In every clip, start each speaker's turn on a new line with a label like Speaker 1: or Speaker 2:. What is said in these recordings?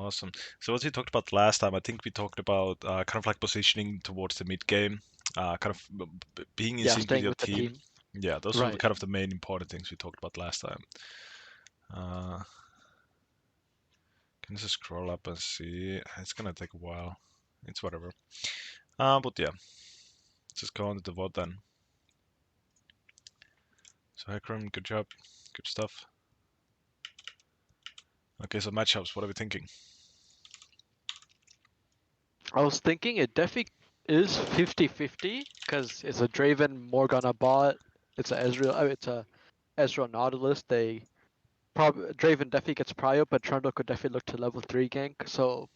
Speaker 1: Awesome. So what we talked about last time, I think we talked about kind of like positioning towards the mid game, kind of being in
Speaker 2: Yeah,
Speaker 1: sync with
Speaker 2: staying
Speaker 1: your
Speaker 2: with the
Speaker 1: team.
Speaker 2: team.
Speaker 1: Yeah, those were
Speaker 2: Right.
Speaker 1: kind of the main important things we talked about last time. Can just scroll up and see. It's gonna take a while. It's whatever. But yeah, just go on to the VOD then. So hecarim, good job, good stuff. Okay, so matchups. What are we thinking?
Speaker 2: I was thinking it definitely is 50-50 because it's a Draven Morgana bot. It's a Ezreal. It's a Ezreal Nautilus. They probably Draven definitely gets prio, but Trundle could definitely look to level 3 gank. So,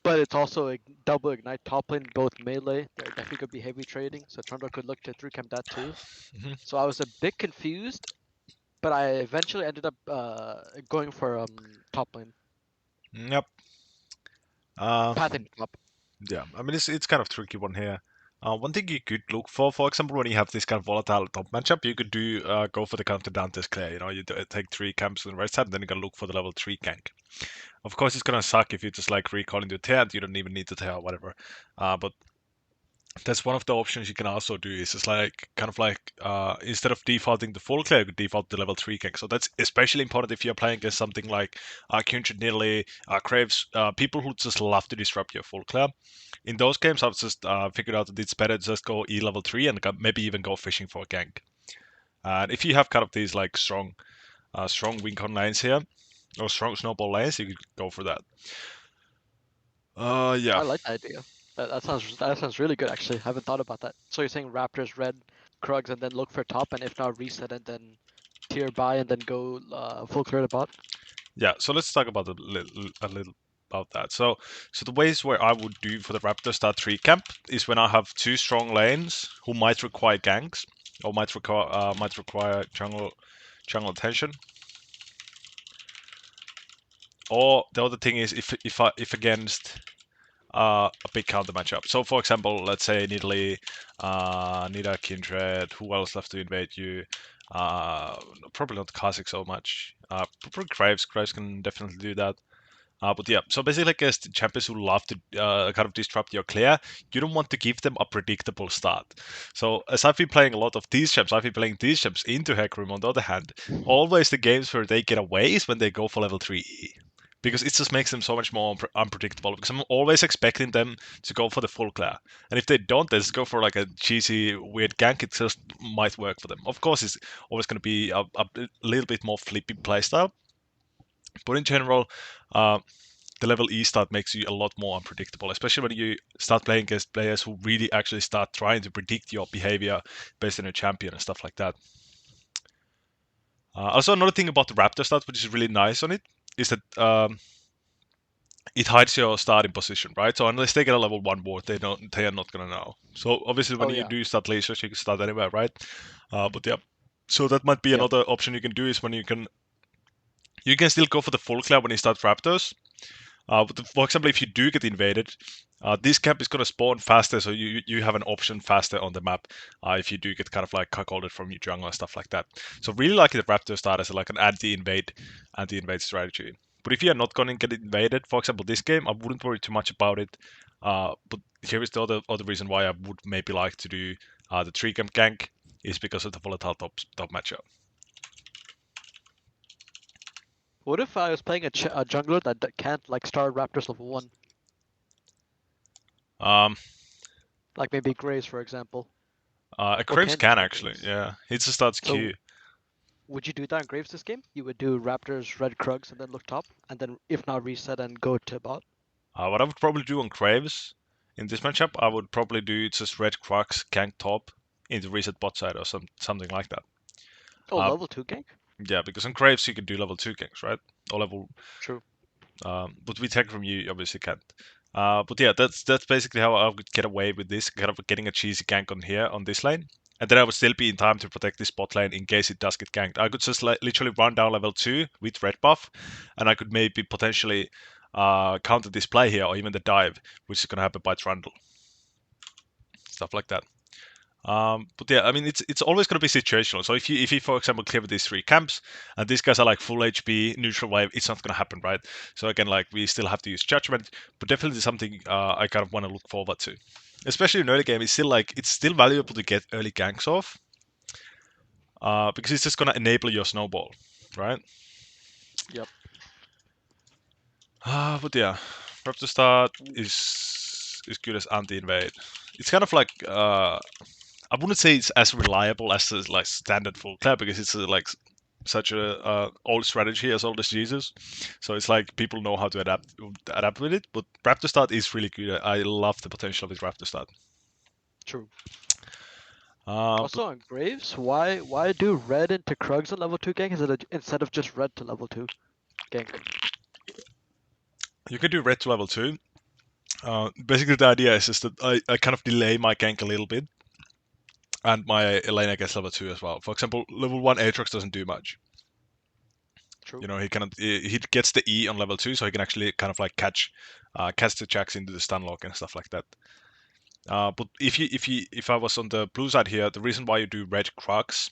Speaker 2: but it's also a double ignite top lane, both melee. They're definitely could be heavy trading. So Trundle could look to 3 camp that too.
Speaker 1: Mhm.
Speaker 2: So I was a bit confused, but I eventually ended up going for top lane,
Speaker 1: Yep. Uh,
Speaker 2: pathing top.
Speaker 1: yeah. I mean, it's kind of tricky one here. One thing you could look for example, when you have this kind of volatile top matchup, you could do go for the counter Dante's clear. You know, you take 3 camps on the right side, and then you can look for the level 3 gank. Of course, it's gonna suck if you just like recall into tear. You don't even need to tear, whatever. But that's one of the options you can also do. Is just like kind of like instead of defaulting the full clear, you could default the level 3 gank. So that's especially important if you're playing against something like Kindred, Nearly, Craves, people who just love to disrupt your full clear. In those games, I've just figured out that it's better to just go E level 3 and maybe even go fishing for a gank. And if you have kind of these like strong win con lanes here, or strong snowball lanes, you could go for that. Yeah.
Speaker 2: I like the idea. That sounds really good actually. I haven't thought about that. So you're saying Raptors, red, Krugs, and then look for top, and if not reset and then tier buy and then go full clear the bot.
Speaker 1: Yeah, so let's talk about a little about that. So the ways where I would do for the Raptor start 3 camp is when I have 2 strong lanes who might require ganks or might require jungle attention. Or the other thing is if against a big counter matchup. So for example, let's say Nidalee, Nida, Kindred, who else left to invade you? Probably not Kha'Zix so much. Probably Graves. Graves can definitely do that. But yeah, so basically, I guess the champions who love to kind of disrupt your clear, you don't want to give them a predictable start. So as I've been playing a lot of these champs, I've been playing these champs into hecarim. On the other hand, always the games where they get away is when they go for level 3E. Because it just makes them so much more unpredictable. Because I'm always expecting them to go for the full clear, and if they don't, they just go for like a cheesy weird gank. It just might work for them. Of course, it's always going to be a little bit more flippy playstyle, but in general, the level E start makes you a lot more unpredictable, especially when you start playing against players who really actually start trying to predict your behavior based on your champion and stuff like that. Also, another thing about the Raptor start, which is really nice on it, is that it hides your starting position, right? So unless they get a level 1 ward, they are not gonna know. So obviously, when
Speaker 2: Oh
Speaker 1: you
Speaker 2: yeah.
Speaker 1: do start lasers, you can start anywhere, right? But yeah, so that might be
Speaker 2: Yep.
Speaker 1: another option you can do is when you can still go for the full clear when you start Raptors. But for example, if you do get invaded, this camp is going to spawn faster, so you have an option faster on the map if you do get kind of like cuckolded from your jungle and stuff like that. So really like the Raptor start as like an anti-invade strategy. But if you are not going to get invaded, for example, this game, I wouldn't worry too much about it. But here is the other reason why I would maybe like to do the 3 camp gank is because of the volatile top matchup.
Speaker 2: What if I was playing a jungler that can't like start Raptors level 1,
Speaker 1: Um,
Speaker 2: like maybe Graves for example, or
Speaker 1: Craves
Speaker 2: can
Speaker 1: can
Speaker 2: start
Speaker 1: actually,
Speaker 2: Graves?
Speaker 1: yeah. He just starts Q.
Speaker 2: So would you do that on Graves this game? You would do Raptors, red, Krugs, and then look top, and then if not reset and go to bot.
Speaker 1: What I would probably do on Craves in this matchup, I would probably do just red Crux, gank top into reset bot side or something like that.
Speaker 2: Oh,
Speaker 1: Uh,
Speaker 2: level 2 gank?
Speaker 1: yeah, because on Craves you can do level 2 ganks, right? Or level,
Speaker 2: True.
Speaker 1: but with tech from you obviously can't. But yeah, that's basically how I would get away with this, kind of getting a cheesy gank on here on this lane. And then I would still be in time to protect this bot lane in case it does get ganked. I could just literally run down level 2 with red buff, and I could maybe potentially counter this play here, or even the dive, which is going to happen by Trundle. Stuff like that. But yeah, I mean, it's always going to be situational. So if you for example clear with these 3 camps and these guys are like full HP, neutral wave, it's not going to happen, right? So again, like we still have to use judgment, but definitely something I kind of want to look forward to, especially in early game. It's still valuable to get early ganks off, because it's just going to enable your snowball, right?
Speaker 2: Yep.
Speaker 1: But yeah, raptor start is good as anti-invade. It's kind of like I wouldn't say it's as reliable as the like standard full clear because it's like such a old strategy as old as Jesus. So it's like people know how to adapt with it. But raptor start is really good. I love the potential of this raptor start.
Speaker 2: True.
Speaker 1: But
Speaker 2: Also on Graves, why do red into Krugs on level 2 gank instead of just red to level 2 gank?
Speaker 1: you can do red to level 2. Basically, the idea is just that I kind of delay my gank a little bit, and my Elena gets level 2 as well. For example, level 1 Aatrox doesn't do much.
Speaker 2: True.
Speaker 1: You know, he gets the E on level 2, so he can actually kind of like catch the jacks into the stun lock and stuff like that. But if I was on the blue side here, the reason why you do red Crux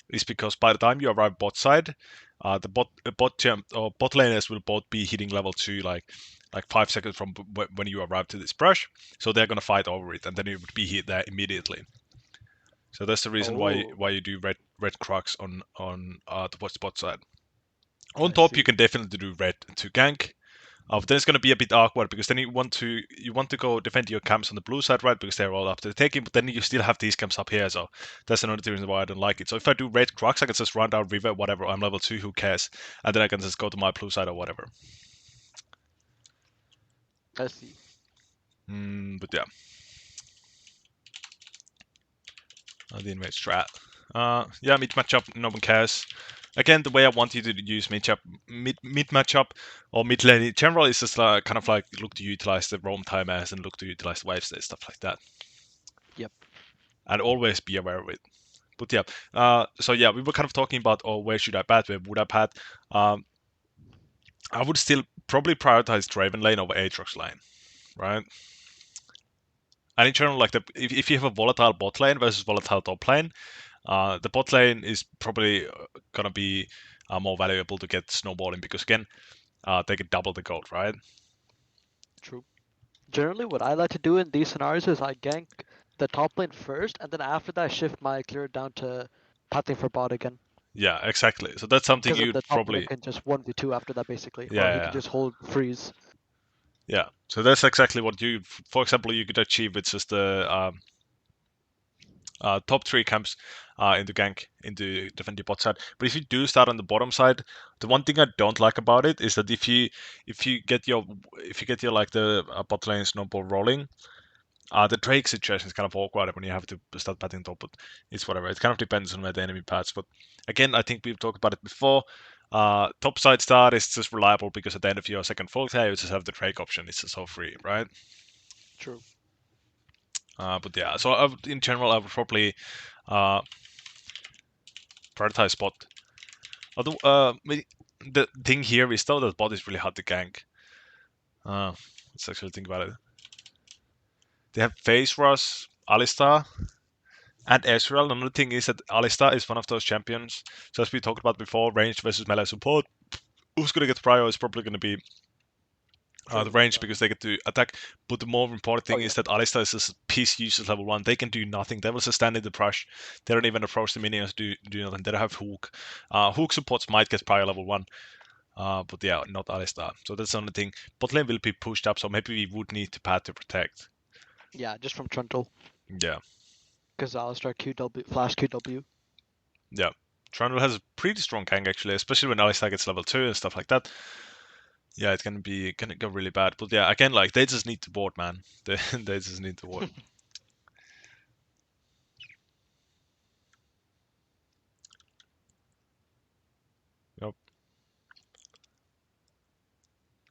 Speaker 1: is because by the time you arrive bot side, the bot laners will both be hitting level 2 like 5 seconds from when you arrive to this brush, so they're gonna fight over it, and then you would be hit there immediately. So that's the reason
Speaker 2: Oh,
Speaker 1: why you do red Crux on the bot side. On
Speaker 2: I
Speaker 1: top, you
Speaker 2: see.
Speaker 1: can definitely do red to gank. But then it's going to be a bit awkward because then you want to go defend your camps on the blue side, right? Because they're all up to the taking, but then you still have these camps up here, so that's another reason why I don't like it. So if I do red Crux, I can just run down river, whatever. I'm level 2, who cares? And then I can just go to my blue side or whatever.
Speaker 2: I see.
Speaker 1: But yeah, the invade strat. Yeah, mid matchup, no one cares. Again, the way I want you to use mid matchup or mid lane in general is just kind of like look to utilize the roam timers and look to utilize the wave state, stuff like that.
Speaker 2: Yep.
Speaker 1: And always be aware of it. But yeah, so yeah, we were kind of talking about, oh, where should I bat? Where would I bat? I would still probably prioritize Draven lane over Aatrox lane, right? And in general, like if you have a volatile bot lane versus volatile top lane, the bot lane is probably gonna be more valuable to get snowballing because again, they can double the gold, right?
Speaker 2: True. Generally, what I like to do in these scenarios is I gank the top lane first, and then after that, I shift my clear down to pathing for bot again.
Speaker 1: Yeah, exactly. So that's something
Speaker 2: Because then
Speaker 1: you'd
Speaker 2: the top laner
Speaker 1: probably,
Speaker 2: can just 1v2 after that, basically.
Speaker 1: yeah,
Speaker 2: Or
Speaker 1: yeah,
Speaker 2: he can
Speaker 1: yeah.
Speaker 2: just hold freeze.
Speaker 1: Yeah. So that's exactly what for example, you could achieve with just the top 3 camps into gank into defend your bot side. But if you do start on the bottom side, the one thing I don't like about it is that if you get your like the bot lane snowball rolling, the Drake situation is kind of awkward when you have to start batting top, but it's whatever. It kind of depends on where the enemy bats. But again, I think we've talked about it before. Top side start is just reliable because at the end of your second full you just have the Drake option. It's just so free, right?
Speaker 2: True.
Speaker 1: But yeah, so in general, I would probably uh, prioritize bot. Although, the thing here is though that bot is really hard to gank. Let's actually think about it. They have Phase Rush, Alistar, and Ezreal. Another thing is that Alistar is one of those champions. So as we talked about before, ranged versus melee support. Who's going to get prior is probably going to be the
Speaker 2: True.
Speaker 1: range
Speaker 2: Yeah.
Speaker 1: because they get to attack. But the more important
Speaker 2: Oh,
Speaker 1: thing
Speaker 2: yeah.
Speaker 1: is that Alistar is just piece useless level 1. They can do nothing. They will just stand in the brush. They don't even approach the minions to do nothing. They don't have Hook. Hook supports might get prior level 1. But yeah, not Alistar. So that's the only thing. Bot lane will be pushed up, so maybe we would need to pad to protect.
Speaker 2: Yeah, just from Trundle.
Speaker 1: Yeah,
Speaker 2: Because Alistar QW, Flash QW.
Speaker 1: yeah. Trundle has a pretty strong gank actually, especially when Alistar gets level 2 and stuff like that. Yeah, it's gonna go really bad. But yeah, again, like they just need to board, man. They just need to board. Yep.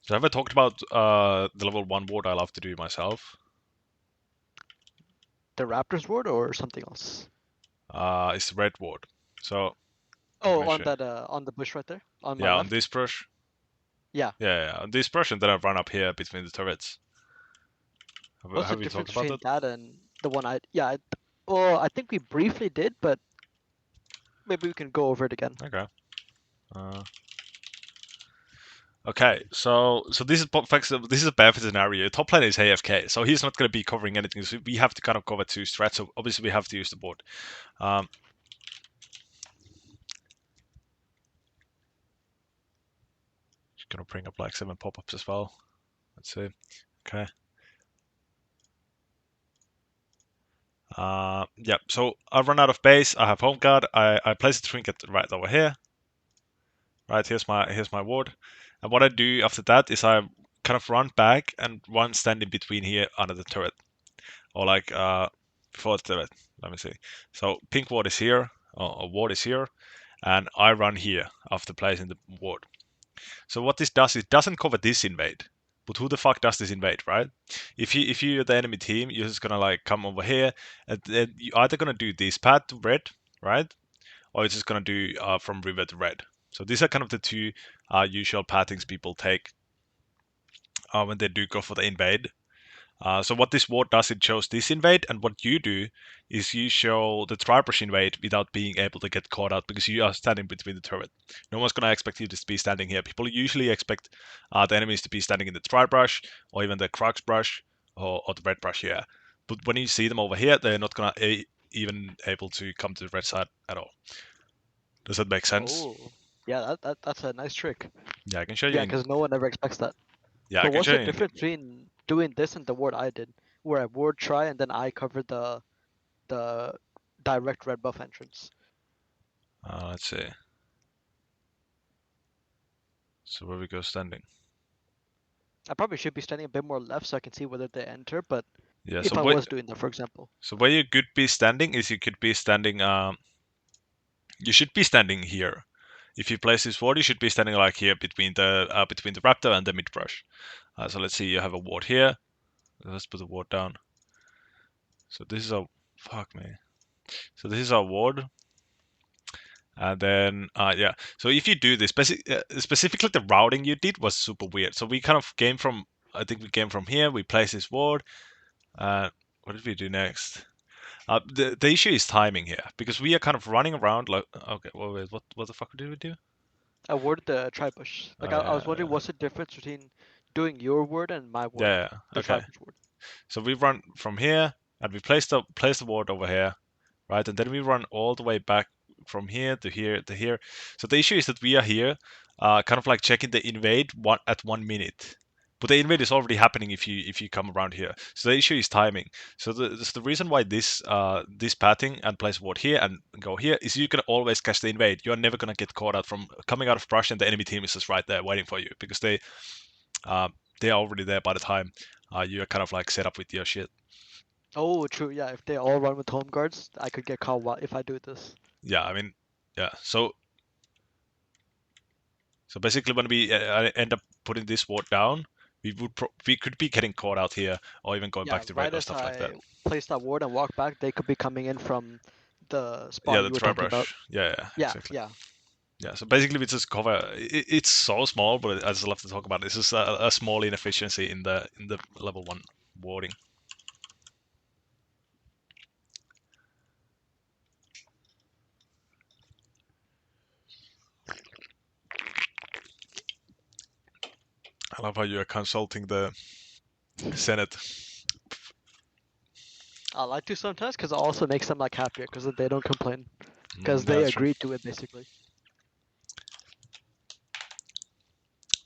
Speaker 1: So have I talked about the level 1 ward I love to do myself?
Speaker 2: The Raptors ward or something else?
Speaker 1: It's the red ward. So
Speaker 2: Oh,
Speaker 1: measure.
Speaker 2: on the bush right there on my
Speaker 1: Yeah, on
Speaker 2: left.
Speaker 1: this brush.
Speaker 2: Yeah.
Speaker 1: Yeah, on this brush, and then I run up here between the turrets.
Speaker 2: What's the
Speaker 1: Have we
Speaker 2: difference
Speaker 1: talked about
Speaker 2: between
Speaker 1: that?
Speaker 2: that and the one I? Yeah. Well, I think we briefly did, but maybe we can go over it again.
Speaker 1: Okay. Okay, so this is this is a bad scenario. Top lane is AFK, so he's not going to be covering anything. So we have to kind of cover two strats. So obviously we have to use the board. Just gonna bring up like 7 pop-ups as well. Let's see. Okay. Yeah. So I run out of base. I have home guard. I place a trinket right over here. Right, here's my ward. And what I do after that is I kind of run back and one stand in between here under the turret. Or like before the turret. Let me see. So pink ward is here, or ward is here, and I run here after placing the ward. So what this does, it doesn't cover this invade. But who the fuck does this invade, right? If you're the enemy team, you're just gonna like come over here, and then you're either gonna do this path to red, right? Or it's just gonna do from river to red. So these are kind of the two usual pathings people take when they do go for the invade. So what this ward does, it shows this invade, and what you do is you show the tri-brush invade without being able to get caught out because you are standing between the turret. No one's gonna expect you to be standing here. People usually expect the enemies to be standing in the tri-brush or even the crux brush or the red brush here. But when you see them over here, they're not gonna even able to come to the red side at all. Does that make sense?
Speaker 2: Oh, yeah, that's a nice trick.
Speaker 1: Yeah, I can show you
Speaker 2: Yeah,
Speaker 1: in.
Speaker 2: because no one ever expects that.
Speaker 1: Yeah, I
Speaker 2: But
Speaker 1: can
Speaker 2: what's
Speaker 1: show
Speaker 2: the
Speaker 1: you in.
Speaker 2: difference between doing this and the ward I did, where I ward try and then I cover the direct red buff entrance?
Speaker 1: Let's see. So where we go standing?
Speaker 2: I probably should be standing a bit more left so I can see whether they enter, but
Speaker 1: Yeah.
Speaker 2: if I was doing that, for example.
Speaker 1: So where you could be standing is you could be standing. You should be standing here. If you place this ward, you should be standing like here between the raptor and the mid brush. So let's see. You have a ward here. Let's put the ward down. So this is a fuck me. So this is our ward. And then, yeah. So if you do this, specifically the routing you did was super weird. So we kind of came from, I think we came from here. We placed this ward. What did we do next? The issue is timing here because we are kind of running around like. Okay, well, wait, what the fuck did we do?
Speaker 2: I worded the tri-bush. Like I was wondering
Speaker 1: Yeah,
Speaker 2: what's the difference between doing your word and my word,
Speaker 1: yeah,
Speaker 2: the
Speaker 1: okay.
Speaker 2: tri-bush word.
Speaker 1: So we run from here and we place the ward over here, right? And then we run all the way back from here to here to here. So the issue is that we are here, kind of like checking the invade at 1 minute. But the invade is already happening if you come around here. So the issue is timing. So the reason why this pathing and place ward here and go here is you can always catch the invade. You are never gonna get caught out from coming out of brush and the enemy team is just right there waiting for you because uh, they are already there by the time you are kind of like set up with your shit.
Speaker 2: Oh, true. Yeah, if they all run with home guards, I could get caught if I do this.
Speaker 1: Yeah, I mean, yeah. So basically, when we end up putting this ward down, we could be getting caught out here, or even going
Speaker 2: Yeah,
Speaker 1: back to red
Speaker 2: right
Speaker 1: or
Speaker 2: as
Speaker 1: stuff like that.
Speaker 2: I place that ward and walk back, they could be coming in from the
Speaker 1: Yeah,
Speaker 2: spot
Speaker 1: the
Speaker 2: you were
Speaker 1: tri
Speaker 2: talking about.
Speaker 1: brush. Yeah,
Speaker 2: Yeah,
Speaker 1: exactly.
Speaker 2: yeah.
Speaker 1: Yeah, so basically we just cover. It's so small, but I just love to talk about it. This is a small inefficiency in the level 1 warding. I love how you are consulting the Senate.
Speaker 2: I like to sometimes because it also makes them like happier because they don't complain because they
Speaker 1: That's true.
Speaker 2: agreed to it basically.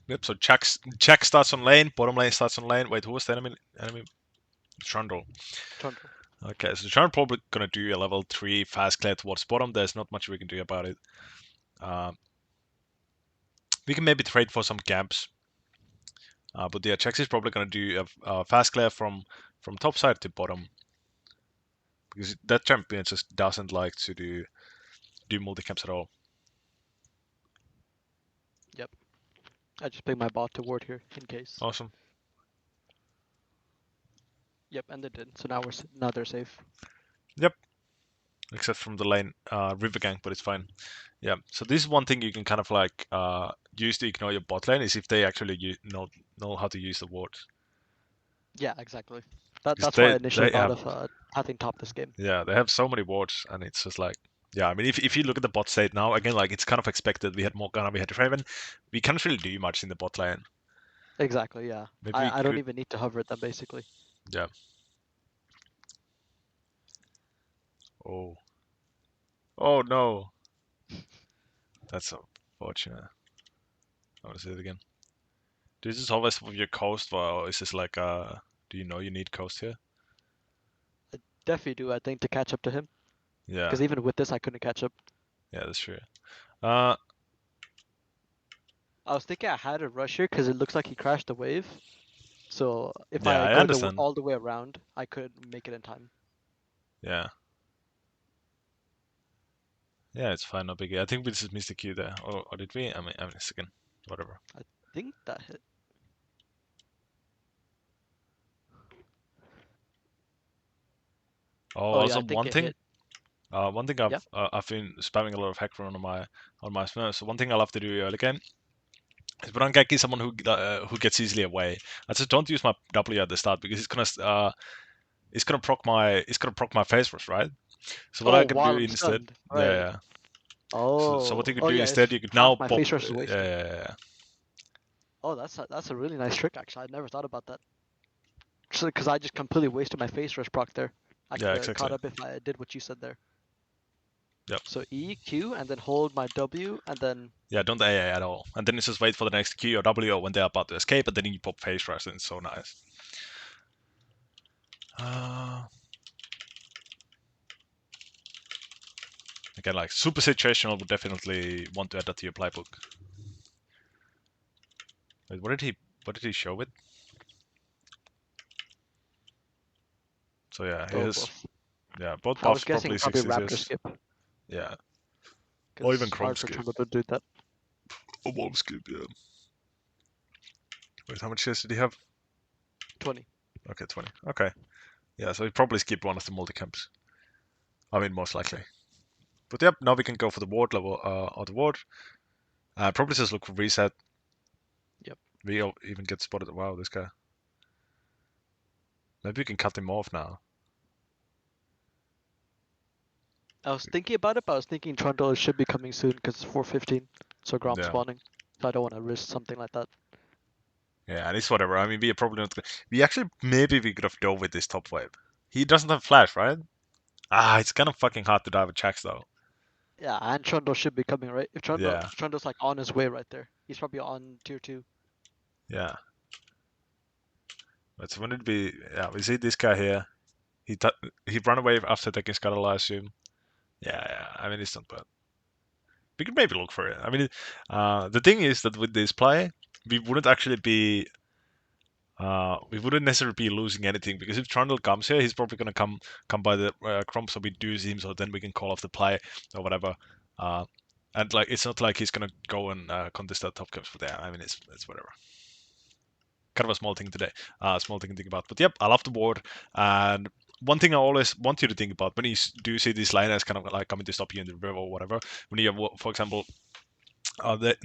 Speaker 1: Yep. So Jack starts on lane. Bottom lane starts on lane. Wait, who was the enemy? Trundle.
Speaker 2: Trundle.
Speaker 1: Okay, so Trundle probably gonna do a level 3 fast clear towards bottom. There's not much we can do about it. We can maybe trade for some camps. But yeah, Jax is probably gonna do a fast clear from top side to bottom because that champion just doesn't like to do multi camps at all.
Speaker 2: Yep. I just picked my bot to ward here in case.
Speaker 1: Awesome.
Speaker 2: Yep, and they did. So now they're safe.
Speaker 1: Yep. Except from the lane river gank, but it's fine. Yeah. So this is one thing you can kind of like use to ignore your bot lane is if they actually know how to use the wards.
Speaker 2: Yeah, exactly. That's why I
Speaker 1: they
Speaker 2: initially
Speaker 1: they
Speaker 2: thought
Speaker 1: have
Speaker 2: of pathing top this game.
Speaker 1: yeah, they have so many wards, and it's just like, yeah, I mean, if you look at the bot state now, again, like it's kind of expected. We had Morgana, we had Raven. We can't really do much in the bot lane.
Speaker 2: Exactly, yeah.
Speaker 1: Maybe we
Speaker 2: I don't
Speaker 1: could,
Speaker 2: even need to hover at them basically.
Speaker 1: yeah. Oh, oh no, that's unfortunate. I want to say it again. Do you just always with your coast, or is this like do you know you need coast here?
Speaker 2: I definitely do, I think, to catch up to him.
Speaker 1: Yeah,
Speaker 2: Because even with this, I couldn't catch up.
Speaker 1: yeah, that's true. Uh,
Speaker 2: I was thinking I had a rush here because it looks like he crashed the wave. So if
Speaker 1: yeah,
Speaker 2: I
Speaker 1: I
Speaker 2: go
Speaker 1: understand.
Speaker 2: all the way around, I could make it in time.
Speaker 1: Yeah, yeah, it's fine, no biggie. I think we just missed the queue there, or did we? I mean, a second, whatever.
Speaker 2: I think that hit.
Speaker 1: Oh,
Speaker 2: Oh yeah,
Speaker 1: also
Speaker 2: I think
Speaker 1: one
Speaker 2: it
Speaker 1: thing.
Speaker 2: hit.
Speaker 1: One thing
Speaker 2: Yeah.
Speaker 1: I've been spamming a lot of hecarim on my spinner. So one thing I love to do early game is put on gank is someone who gets easily away. I just don't use my W at the start because it's gonna proc my face rush, right? So what
Speaker 2: Oh,
Speaker 1: I can do
Speaker 2: while I'm
Speaker 1: instead,
Speaker 2: stunned.
Speaker 1: yeah,
Speaker 2: Right.
Speaker 1: yeah. So what
Speaker 2: Oh.
Speaker 1: you could
Speaker 2: Oh
Speaker 1: do
Speaker 2: yeah,
Speaker 1: instead,
Speaker 2: it's
Speaker 1: you could
Speaker 2: half
Speaker 1: now
Speaker 2: my
Speaker 1: pop,
Speaker 2: face rush is
Speaker 1: yeah,
Speaker 2: wasted.
Speaker 1: yeah, yeah,
Speaker 2: Oh, that's a really nice trick actually. I never thought about that. Because I just completely wasted my face rush proc there. I
Speaker 1: yeah,
Speaker 2: could have
Speaker 1: exactly.
Speaker 2: caught up if I did what you said there.
Speaker 1: Yep.
Speaker 2: So E, Q, and then hold my W, and then
Speaker 1: Yeah, don't AA at all, and then it's just wait for the next Q or W when they're about to escape, and then you pop face rush, and it's so nice. Uh, Again, like super situational, would definitely want to add that to your playbook. Wait, what did he show it? So yeah,
Speaker 2: oh,
Speaker 1: his
Speaker 2: both.
Speaker 1: yeah, both
Speaker 2: I was
Speaker 1: buffs
Speaker 2: guessing
Speaker 1: probably
Speaker 2: probably
Speaker 1: 60
Speaker 2: raptor
Speaker 1: CS.
Speaker 2: skip,
Speaker 1: Yeah, or even
Speaker 2: because
Speaker 1: chrome
Speaker 2: hard for
Speaker 1: skip.
Speaker 2: Trundle to do that.
Speaker 1: Or wolf skip, yeah. Wait, how much CS did he have?
Speaker 2: 20.
Speaker 1: Okay, 20. Okay. Yeah, so he probably skipped one of the multi-camps. I mean, most likely. But yep, now we can go for the ward level, or the ward. Probably just look for reset.
Speaker 2: Yep.
Speaker 1: We even get spotted. Wow, this guy. Maybe we can cut him off now.
Speaker 2: I was thinking about it, but I was thinking Trundle should be coming soon because it's 4:15, so Gromp
Speaker 1: Yeah.
Speaker 2: spawning. So I don't want to risk something like that.
Speaker 1: Yeah, and it's whatever. I mean, we are probably not. We actually maybe we could have dove with this top wave. He doesn't have flash, right? It's kind of fucking hard to dive with Checks though.
Speaker 2: Yeah, and Trundle should be coming, right? If
Speaker 1: Yeah,
Speaker 2: Trundle's like on his way right there. He's probably on tier 2.
Speaker 1: yeah. But when it be? Yeah, we see this guy here. He ran away after taking Scuttle, I assume. Yeah, yeah. I mean, it's not bad. We could maybe look for it. I mean, the thing is that with this play, we wouldn't actually be. We wouldn't necessarily be losing anything because if Trundle comes here, he's probably gonna come by the Crump, so we do him, so then we can call off the play or whatever. And like it's not like he's gonna go and contest that top caps for there. I mean, it's whatever. Kind of a small thing today, small thing to think about. But yep, I love the board. And one thing I always want you to think about when you do see these liners kind of like coming to stop you in the river or whatever, when you have, for example,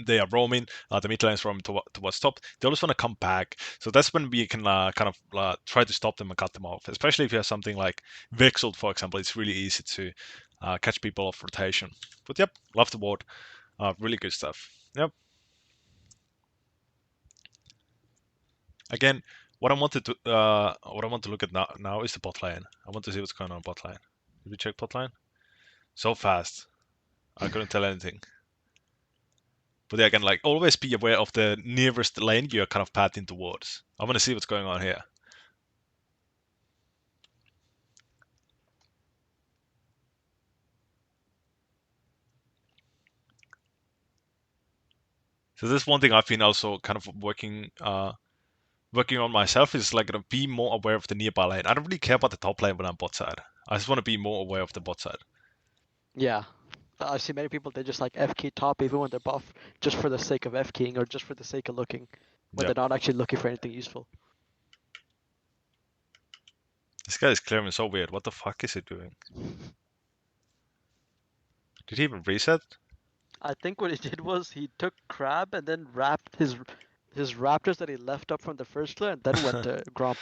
Speaker 1: they are roaming, the mid lane is roaming towards top. They always want to come back, so that's when we can kind of try to stop them and cut them off. Especially if you have something like Vexel, for example, it's really easy to catch people off rotation. But yep, love the board, really good stuff. Yep. Again, what I want to look at now is the bot lane. I want to see what's going on bot lane. Did we check bot lane? So fast, I couldn't tell anything. But yeah, again, like always be aware of the nearest lane you're kind of pathing towards. I want to see what's going on here. So this is one thing I've been also kind of working on myself is like gonna be more aware of the nearby lane. I don't really care about the top lane when I'm bot side. I just want to be more aware of the bot side.
Speaker 2: Yeah. I see many people, they just like F key top even when they're buff, just for the sake of F keying or just for the sake of looking, when
Speaker 1: Yep.
Speaker 2: they're not actually looking for anything useful.
Speaker 1: This guy is clearing so weird. What the fuck is he doing? Did he even reset?
Speaker 2: I think what he did was he took Crab and then wrapped his raptors that he left up from the first clear and then went to Gromp.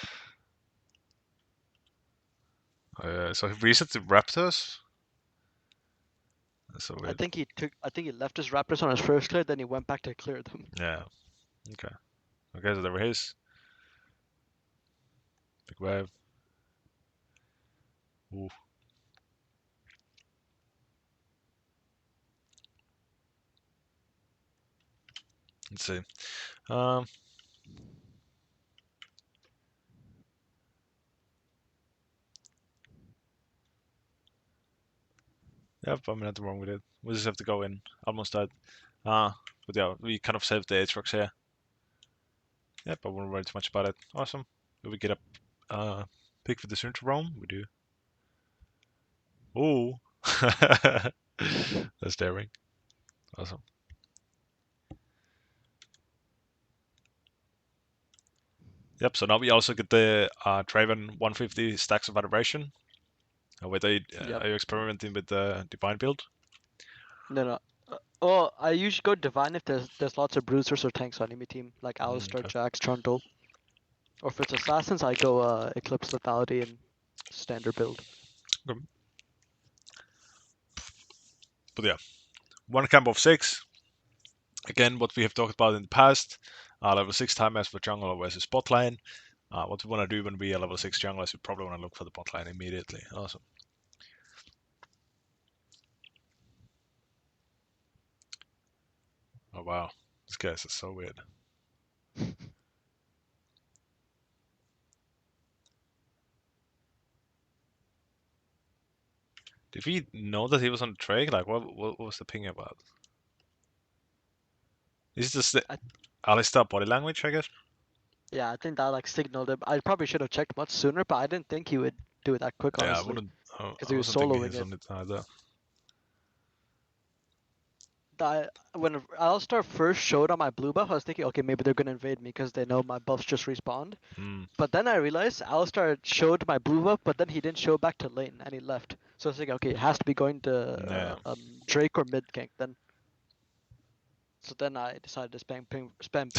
Speaker 1: So he reset the raptors. That's so
Speaker 2: I
Speaker 1: weird.
Speaker 2: think he left his raptors on his first clear, then he went back to clear them.
Speaker 1: Yeah. Okay. Okay, so there were his. Big wave. Ooh. Let's see. Um. Yep, I'm nothing wrong with it. We just have to go in. Almost died. But yeah, we kind of saved the Aatrox here. Yep, I won't worry too much about it. Awesome. Do we get a pick for the center roam? We do. Oh. That's daring. Awesome. Yep, so now we also get the Draven 150 stacks of adoration. Whether
Speaker 2: Yep.
Speaker 1: are you experimenting with the divine build?
Speaker 2: No. Oh, I usually go divine if there's lots of bruisers or tanks on enemy team, like Alistar,
Speaker 1: Okay.
Speaker 2: Jax, Trundle. Or if it's assassins, I go Eclipse Lethality and standard build.
Speaker 1: Okay. But yeah, one camp of 6. Again, what we have talked about in the past. Level 6 time as for jungle versus bot lane. What we want to do when we are level 6 jungle is we probably want to look for the bot lane immediately. Awesome. Oh wow, this guys is so weird. Did we know that he was on the track? Like, what was the ping about? Is this the
Speaker 2: I,
Speaker 1: Alistar body language, I guess?
Speaker 2: yeah, I think that like signaled him. I probably should have checked much sooner, but I didn't think he would do it that quick,
Speaker 1: Yeah, I
Speaker 2: honestly,
Speaker 1: wouldn't.
Speaker 2: because
Speaker 1: I
Speaker 2: he was
Speaker 1: wasn't thinking
Speaker 2: soloing
Speaker 1: he's
Speaker 2: it.
Speaker 1: on it either.
Speaker 2: When Alistar first showed on my blue buff, I was thinking, okay, maybe they're gonna invade me because they know my buffs just respawned.
Speaker 1: Hmm.
Speaker 2: But then I realized Alistar showed my blue buff, but then he didn't show back to lane and he left. So I was like, okay, it has to be going to
Speaker 1: Yeah.
Speaker 2: Drake or mid gank then. So then I decided to spam ping for it.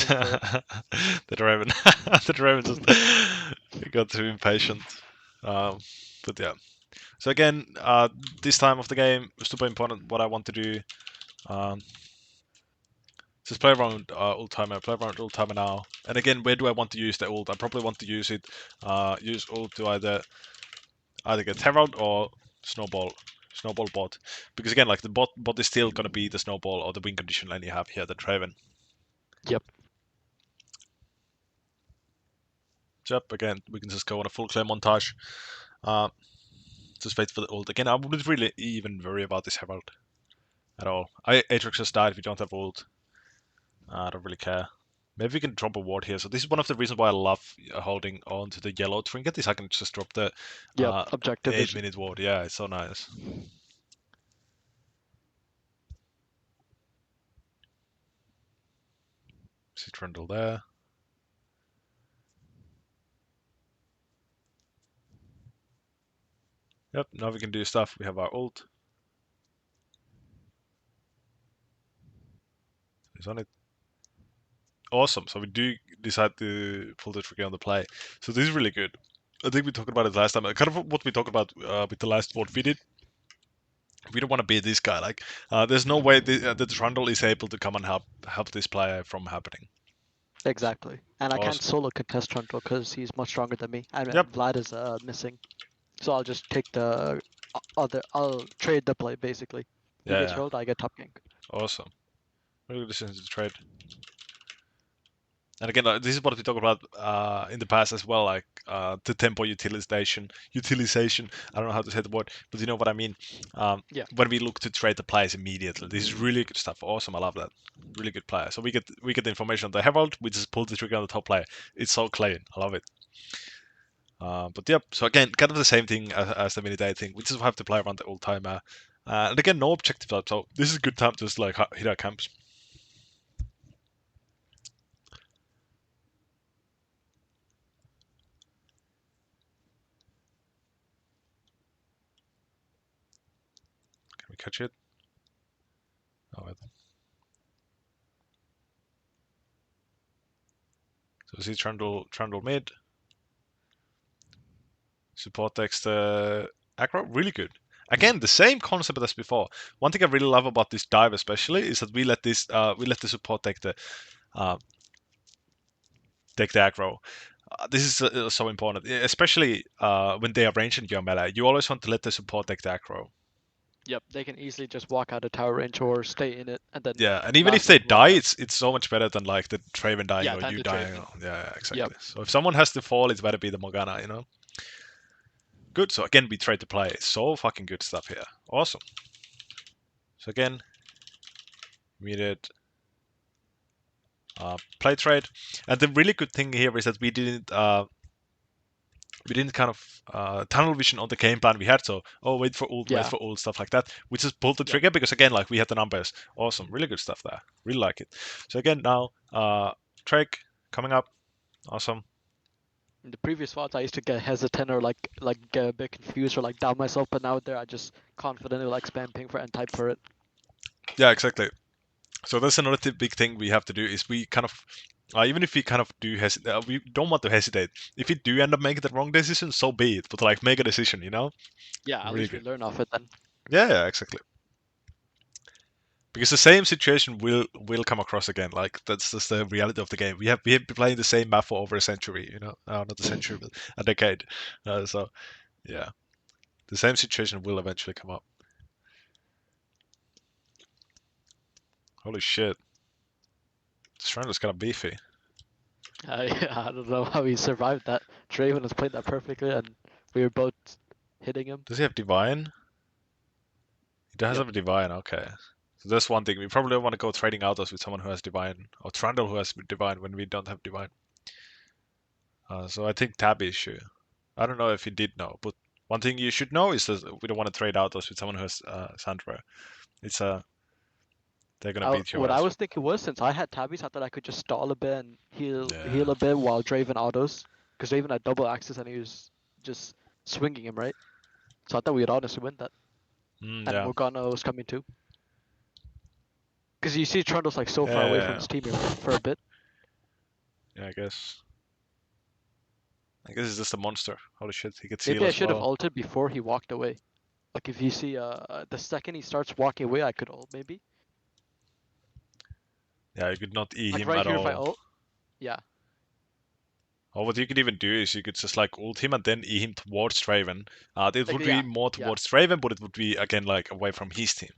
Speaker 1: The Draven, the Draven just got too impatient. Um, but yeah. So again, this time of the game, super important. What I want to do, um, just play around ult timer, play around ult timer now. And again, where do I want to use the ult? I probably want to use it, use ult to either get herald or snowball, snowball bot. Because again, like the bot is still gonna be the snowball or the win condition line you have here, the Draven.
Speaker 2: Yep.
Speaker 1: Yep, again, we can just go on a full clear montage. Uh, just wait for the ult. Again, I wouldn't really even worry about this herald at all. Aatrox just died if you don't have ult. I don't really care. Maybe we can drop a ward here. So this is one of the reasons why I love holding on to the yellow trinket, is I can just drop the
Speaker 2: Yep. Objective is
Speaker 1: 8-minute ward. Yeah, it's so nice. See Trundle there. Yep, now we can do stuff. We have our ult. He's on it. Awesome. So we do decide to pull the trigger on the play. So this is really good. I think we talked about it last time. Kind of what we talked about with the last ward we did. We don't want to be this guy. Like, there's no way the Trundle is able to come and help this player from happening.
Speaker 2: exactly. And I can't
Speaker 1: Awesome.
Speaker 2: solo contest Trundle because he's much stronger than me. And
Speaker 1: Yep.
Speaker 2: Vlad is missing. So I'll just take the other. I'll trade the play basically. He
Speaker 1: Yeah.
Speaker 2: gets
Speaker 1: Yeah.
Speaker 2: rolled, I get top gank.
Speaker 1: Awesome. Really listen to the trade. And again, this is what we talked about in the past as well, like the tempo utilization. I don't know how to say the word, but you know what I mean.
Speaker 2: Yeah.
Speaker 1: When we look to trade the players immediately, this is really good stuff. Awesome, I love that. Really good player. So we get the information on the herald. We just pull the trigger on the top player. It's so clean. I love it. But yep. So again, kind of the same thing as the mini day thing. We just have to play around the old timer. And again, no objective up. So this is a good time to just like hit our camps. Can we catch it? Oh, wait. So see Trundle mid. Support text aggro, really good. Again, the same concept as before. One thing I really love about this dive, especially, is that we let the support take the aggro. This is so important, especially when they are ranged in your melee. You always want to let the support take the aggro.
Speaker 2: Yep, they can easily just walk out of tower range or stay in it, and then
Speaker 1: Yeah, and even if
Speaker 2: last
Speaker 1: they
Speaker 2: hit run
Speaker 1: die,
Speaker 2: out.
Speaker 1: it's so much better than like the Draven dying
Speaker 2: Yeah,
Speaker 1: or
Speaker 2: than
Speaker 1: you
Speaker 2: the
Speaker 1: dying.
Speaker 2: Draven.
Speaker 1: Yeah, exactly.
Speaker 2: Yep.
Speaker 1: So if someone has to fall, it's better be the Morgana, Good. So again, we trade to play. So fucking good stuff here. Awesome. So again, we did play trade, and the really good thing here is that we didn't kind of tunnel vision on the game plan we had. So wait for ult, stuff like that. We just pulled the trigger because again, like we had the numbers. Awesome, really good stuff there. Really like it. So again, now Drake coming up. Awesome.
Speaker 2: In the previous fights, I used to get hesitant or like get a bit confused or like doubt myself, but now there I just confidently like spam ping for N-type for it.
Speaker 1: Yeah, exactly. So that's another big thing we have to do is we kind of even if we kind of do we don't want to hesitate. If we do end up making the wrong decision, so be it. But like make a decision,
Speaker 2: Yeah, at
Speaker 1: Really
Speaker 2: least we
Speaker 1: good.
Speaker 2: learn off it then.
Speaker 1: Yeah, exactly. Because the same situation will come across again. Like that's just the reality of the game. We have been playing the same map for over a century. Not a century, but a decade. So yeah, the same situation will eventually come up. Holy shit, this round is kind of beefy.
Speaker 2: I don't know how he survived that. Draven has played that perfectly, and we were both hitting him.
Speaker 1: Does he have divine? He does
Speaker 2: Yep.
Speaker 1: have a divine. Okay. So that's one thing. We probably don't want to go trading autos with someone who has divine, or Trundle who has divine when we don't have divine. So I think tab issue. I don't know if he did know, but one thing you should know is that we don't want to trade autos with someone who has sunderer. It's they're gonna beat your
Speaker 2: What I
Speaker 1: ass.
Speaker 2: was thinking was, since I had tabbies, I thought I could just stall a bit and
Speaker 1: Yeah.
Speaker 2: heal a bit while Draven autos, because Draven had double access and he was just swinging him, right? So I thought we'd honestly win that. And
Speaker 1: Yeah.
Speaker 2: Morgana was coming too. Because you see Trundle's like so far away from
Speaker 1: Yeah.
Speaker 2: his team here for a bit.
Speaker 1: Yeah. I guess. I guess it's just a monster. Holy shit, he gets heal
Speaker 2: Maybe I
Speaker 1: as
Speaker 2: should have
Speaker 1: well.
Speaker 2: ulted before he walked away. Like if you see the second he starts walking away, I could ult maybe.
Speaker 1: Yeah, you could not E
Speaker 2: Like
Speaker 1: him
Speaker 2: right
Speaker 1: at
Speaker 2: here if I
Speaker 1: all.
Speaker 2: ult, yeah.
Speaker 1: Or what you could even do is you could just like ult him and then E him towards Draven. It
Speaker 2: Like
Speaker 1: would be
Speaker 2: yeah,
Speaker 1: more
Speaker 2: yeah.
Speaker 1: towards Draven, but it would be again like away from his team.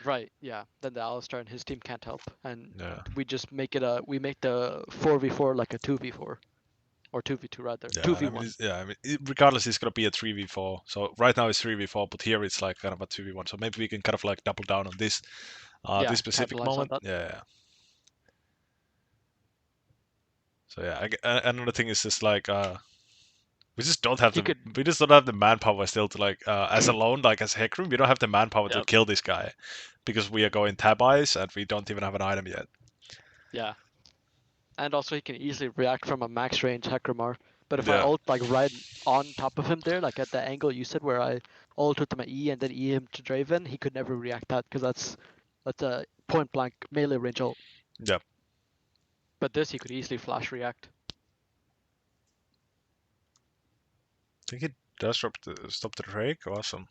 Speaker 2: Right, yeah. Then the Alistar and his team can't help, and
Speaker 1: Yeah.
Speaker 2: we just make it we make the 4v4 like a 2v4, or 2v2 rather,
Speaker 1: Yeah, and
Speaker 2: 2v1.
Speaker 1: regardless, it's gonna be a 3v4. So right now it's 3v4, but here it's like kind of a 2v1. So maybe we can kind of like double down on this,
Speaker 2: Yeah,
Speaker 1: this specific
Speaker 2: capitalize on
Speaker 1: moment.
Speaker 2: that.
Speaker 1: Yeah. So yeah, another thing is just like
Speaker 2: He could,
Speaker 1: we just don't have the manpower still to like as alone like as hecarim we don't have the manpower to
Speaker 2: yep,
Speaker 1: kill this guy because we are going tab eyes and we don't even have an item yet.
Speaker 2: yeah. And also he can easily react from a max range Hekramar. But if I
Speaker 1: Yeah.
Speaker 2: ult like right on top of him there, like at the angle you said where I ult with my E and then E him to Draven, he could never react that because that's a point blank melee range ult.
Speaker 1: Yeah.
Speaker 2: But this he could easily flash react.
Speaker 1: I think it does stop the Drake. Awesome.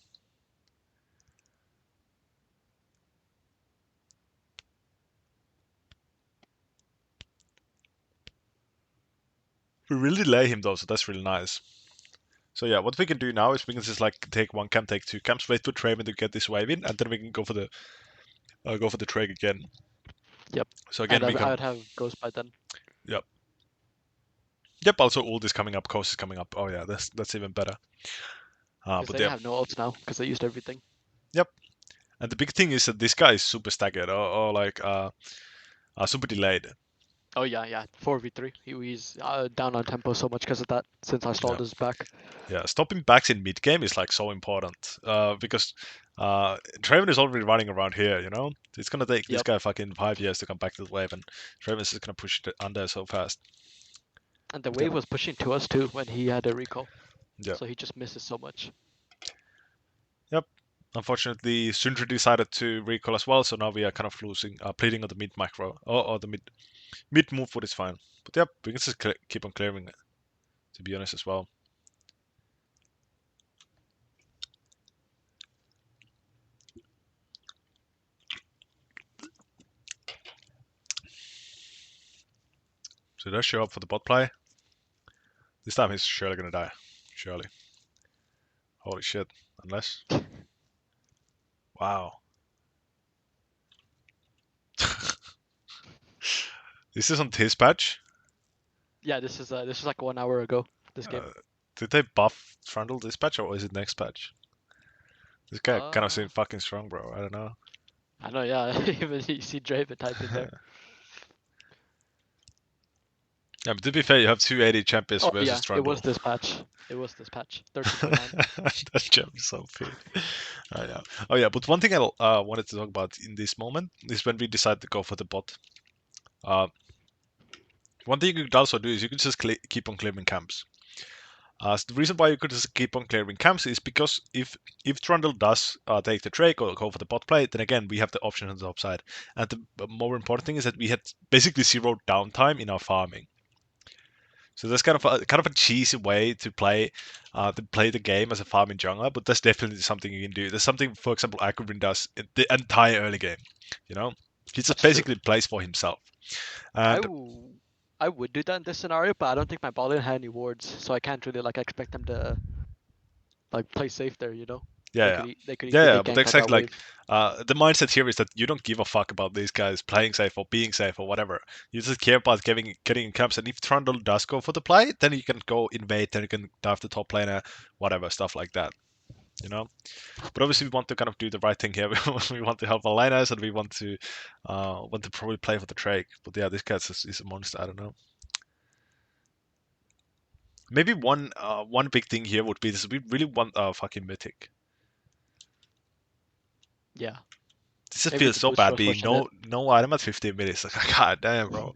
Speaker 1: We really delay him though, so that's really nice. So yeah, what we can do now is we can just like take one camp, take two camps, wait for Draven to get this wave in, and then we can go for the Drake again.
Speaker 2: Yep.
Speaker 1: So
Speaker 2: And
Speaker 1: again we
Speaker 2: I
Speaker 1: can
Speaker 2: would have Ghost by then.
Speaker 1: yep. Yep, also ult is coming up, coast is coming up. Oh yeah, that's even better.
Speaker 2: Because
Speaker 1: But
Speaker 2: they
Speaker 1: yeah.
Speaker 2: have no ults now because they used everything.
Speaker 1: Yep. And the big thing is that this guy is super staggered or like super delayed.
Speaker 2: Oh yeah, yeah. 4v3. He's down on tempo so much because of that. Since I
Speaker 1: Yeah.
Speaker 2: stalled his back.
Speaker 1: Yeah, stopping backs in mid game is like so important because Draven is already running around here. It's gonna take this
Speaker 2: Yep.
Speaker 1: guy fucking 5 years to come back to the wave, and Draven is just gonna push it under so fast.
Speaker 2: And the
Speaker 1: Yep.
Speaker 2: wave was pushing to us too when he had a recall.
Speaker 1: Yep.
Speaker 2: So he just misses so much.
Speaker 1: Yep. Unfortunately, Sundry decided to recall as well, so now we are kind of losing, bleeding on the mid macro or the mid move, but it's fine. But yep, we can just keep on clearing it. To be honest, as well. So does show up for the bot play. This time he's surely gonna die. Surely. Holy shit. Unless. Wow. This isn't his patch.
Speaker 2: Yeah, this is like 1 hour ago. This game.
Speaker 1: Did they buff Trundle this patch or is it next patch? This guy kind of
Speaker 2: Uh,
Speaker 1: seems fucking strong, bro. I don't know.
Speaker 2: I know, yeah. Even you see Draven type in there.
Speaker 1: Yeah, but to be fair, you have 280 champions
Speaker 2: Oh
Speaker 1: versus
Speaker 2: yeah,
Speaker 1: Trundle.
Speaker 2: it was this patch. 13.9.
Speaker 1: That gem is so big. Yeah. Oh yeah, but one thing I wanted to talk about in this moment is when we decide to go for the bot. One thing you could also do is you could just keep on clearing camps. So the reason why you could just keep on clearing camps is because if Trundle does take the Drake or go for the bot play, then again we have the option on the top side. And the more important thing is that we had basically zero downtime in our farming. So that's kind of a cheesy way to play the game as a farming jungler, but that's definitely something you can do. There's something, for example, hecarim does in the entire early game. You know, he just
Speaker 2: That's true.
Speaker 1: basically plays for himself. And
Speaker 2: I would do that in this scenario, but I don't think my bot lane had any wards, so I can't really like expect them to like play safe there. You know.
Speaker 1: yeah,
Speaker 2: They could
Speaker 1: yeah,
Speaker 2: easily
Speaker 1: but
Speaker 2: gank on that
Speaker 1: exactly like
Speaker 2: wave.
Speaker 1: the mindset here is that you don't give a fuck about these guys playing safe or being safe or whatever. You just care about getting in camps. And if Trundle does go for the play, then you can go invade, then you can dive the top laner, whatever stuff like that. You know. But obviously, we want to kind of do the right thing here. We want to help our liners, and we want to probably play for the Drake. But yeah, this guy is a monster. I don't know. Maybe one big thing here would be this: we really want a fucking mythic.
Speaker 2: Yeah.
Speaker 1: This just
Speaker 2: Maybe
Speaker 1: feels
Speaker 2: the
Speaker 1: so
Speaker 2: boost
Speaker 1: bad
Speaker 2: rush
Speaker 1: being
Speaker 2: pushing it.
Speaker 1: no item at 15 minutes. Like, god damn, bro.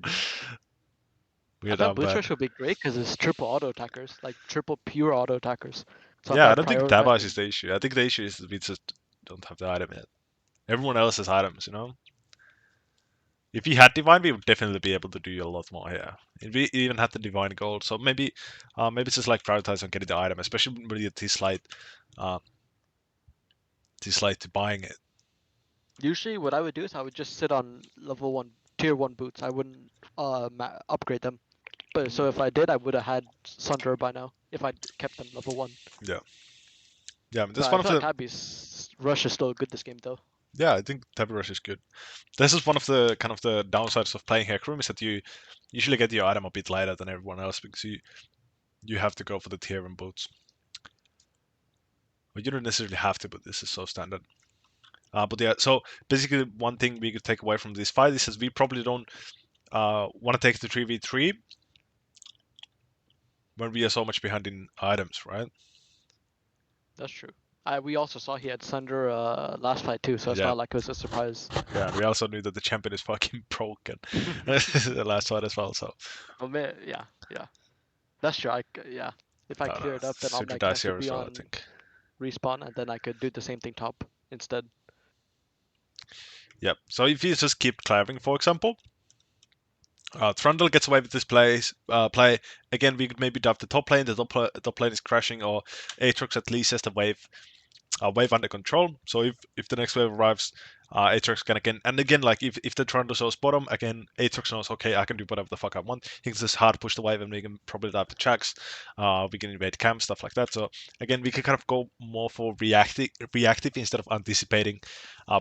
Speaker 2: I
Speaker 1: We're
Speaker 2: thought
Speaker 1: down
Speaker 2: boost
Speaker 1: bad.
Speaker 2: rush would be great because it's triple auto attackers, like triple pure auto attackers. So I
Speaker 1: Yeah, I
Speaker 2: thought
Speaker 1: don't think Davos is
Speaker 2: prioritizing.
Speaker 1: the issue. I think the issue is that we just don't have the item yet. Everyone else has items, you know. If we had divine, we would definitely be able to do a lot more here. If we even had the divine gold, so maybe it's just like prioritize on getting the item, especially when you uh, this light to buying it.
Speaker 2: Usually, what I would do is I would just sit on level 1, tier 1 boots. I wouldn't upgrade them. But so if I did, I would have had sunderer by now if I kept them level 1.
Speaker 1: Yeah, yeah. I mean,
Speaker 2: But
Speaker 1: this
Speaker 2: I
Speaker 1: one of
Speaker 2: feel like
Speaker 1: the
Speaker 2: Abby's rush is still good this game though.
Speaker 1: yeah, I think Tabby Rush is good. This is one of the kind of the downsides of playing hecarim is that you usually get your item a bit later than everyone else because you have to go for the tier and boots. But you don't necessarily have to, but this is so standard. But yeah, so basically one thing we could take away from this fight is that we probably don't want to take the 3v3 when we are so much behind in items, right?
Speaker 2: That's true. We also saw he had Sunder last fight too, so it's
Speaker 1: Yeah.
Speaker 2: not like it was a surprise.
Speaker 1: Yeah, we also knew that the champion is fucking broken the last fight as well, so.
Speaker 2: But yeah, yeah. That's true. Yeah. If I clear it up, then all
Speaker 1: Suitor
Speaker 2: my
Speaker 1: dies
Speaker 2: camps
Speaker 1: here
Speaker 2: would
Speaker 1: as
Speaker 2: be
Speaker 1: well, I
Speaker 2: on
Speaker 1: think.
Speaker 2: respawn, and then I could do the same thing top instead.
Speaker 1: Yep, so if you just keep clearing, for example, Trundle gets away with this play. Again, we could maybe dive the top lane. The top lane is crashing, or Aatrox at least has the wave under control. So if the next wave arrives, Aatrox can again like if the Trundle shows bottom again, Aatrox knows okay I can do whatever the fuck I want. He can just hard push the wave and we can probably dive the checks. We can invade camp stuff like that. So again, we can kind of go more for reactive instead of anticipating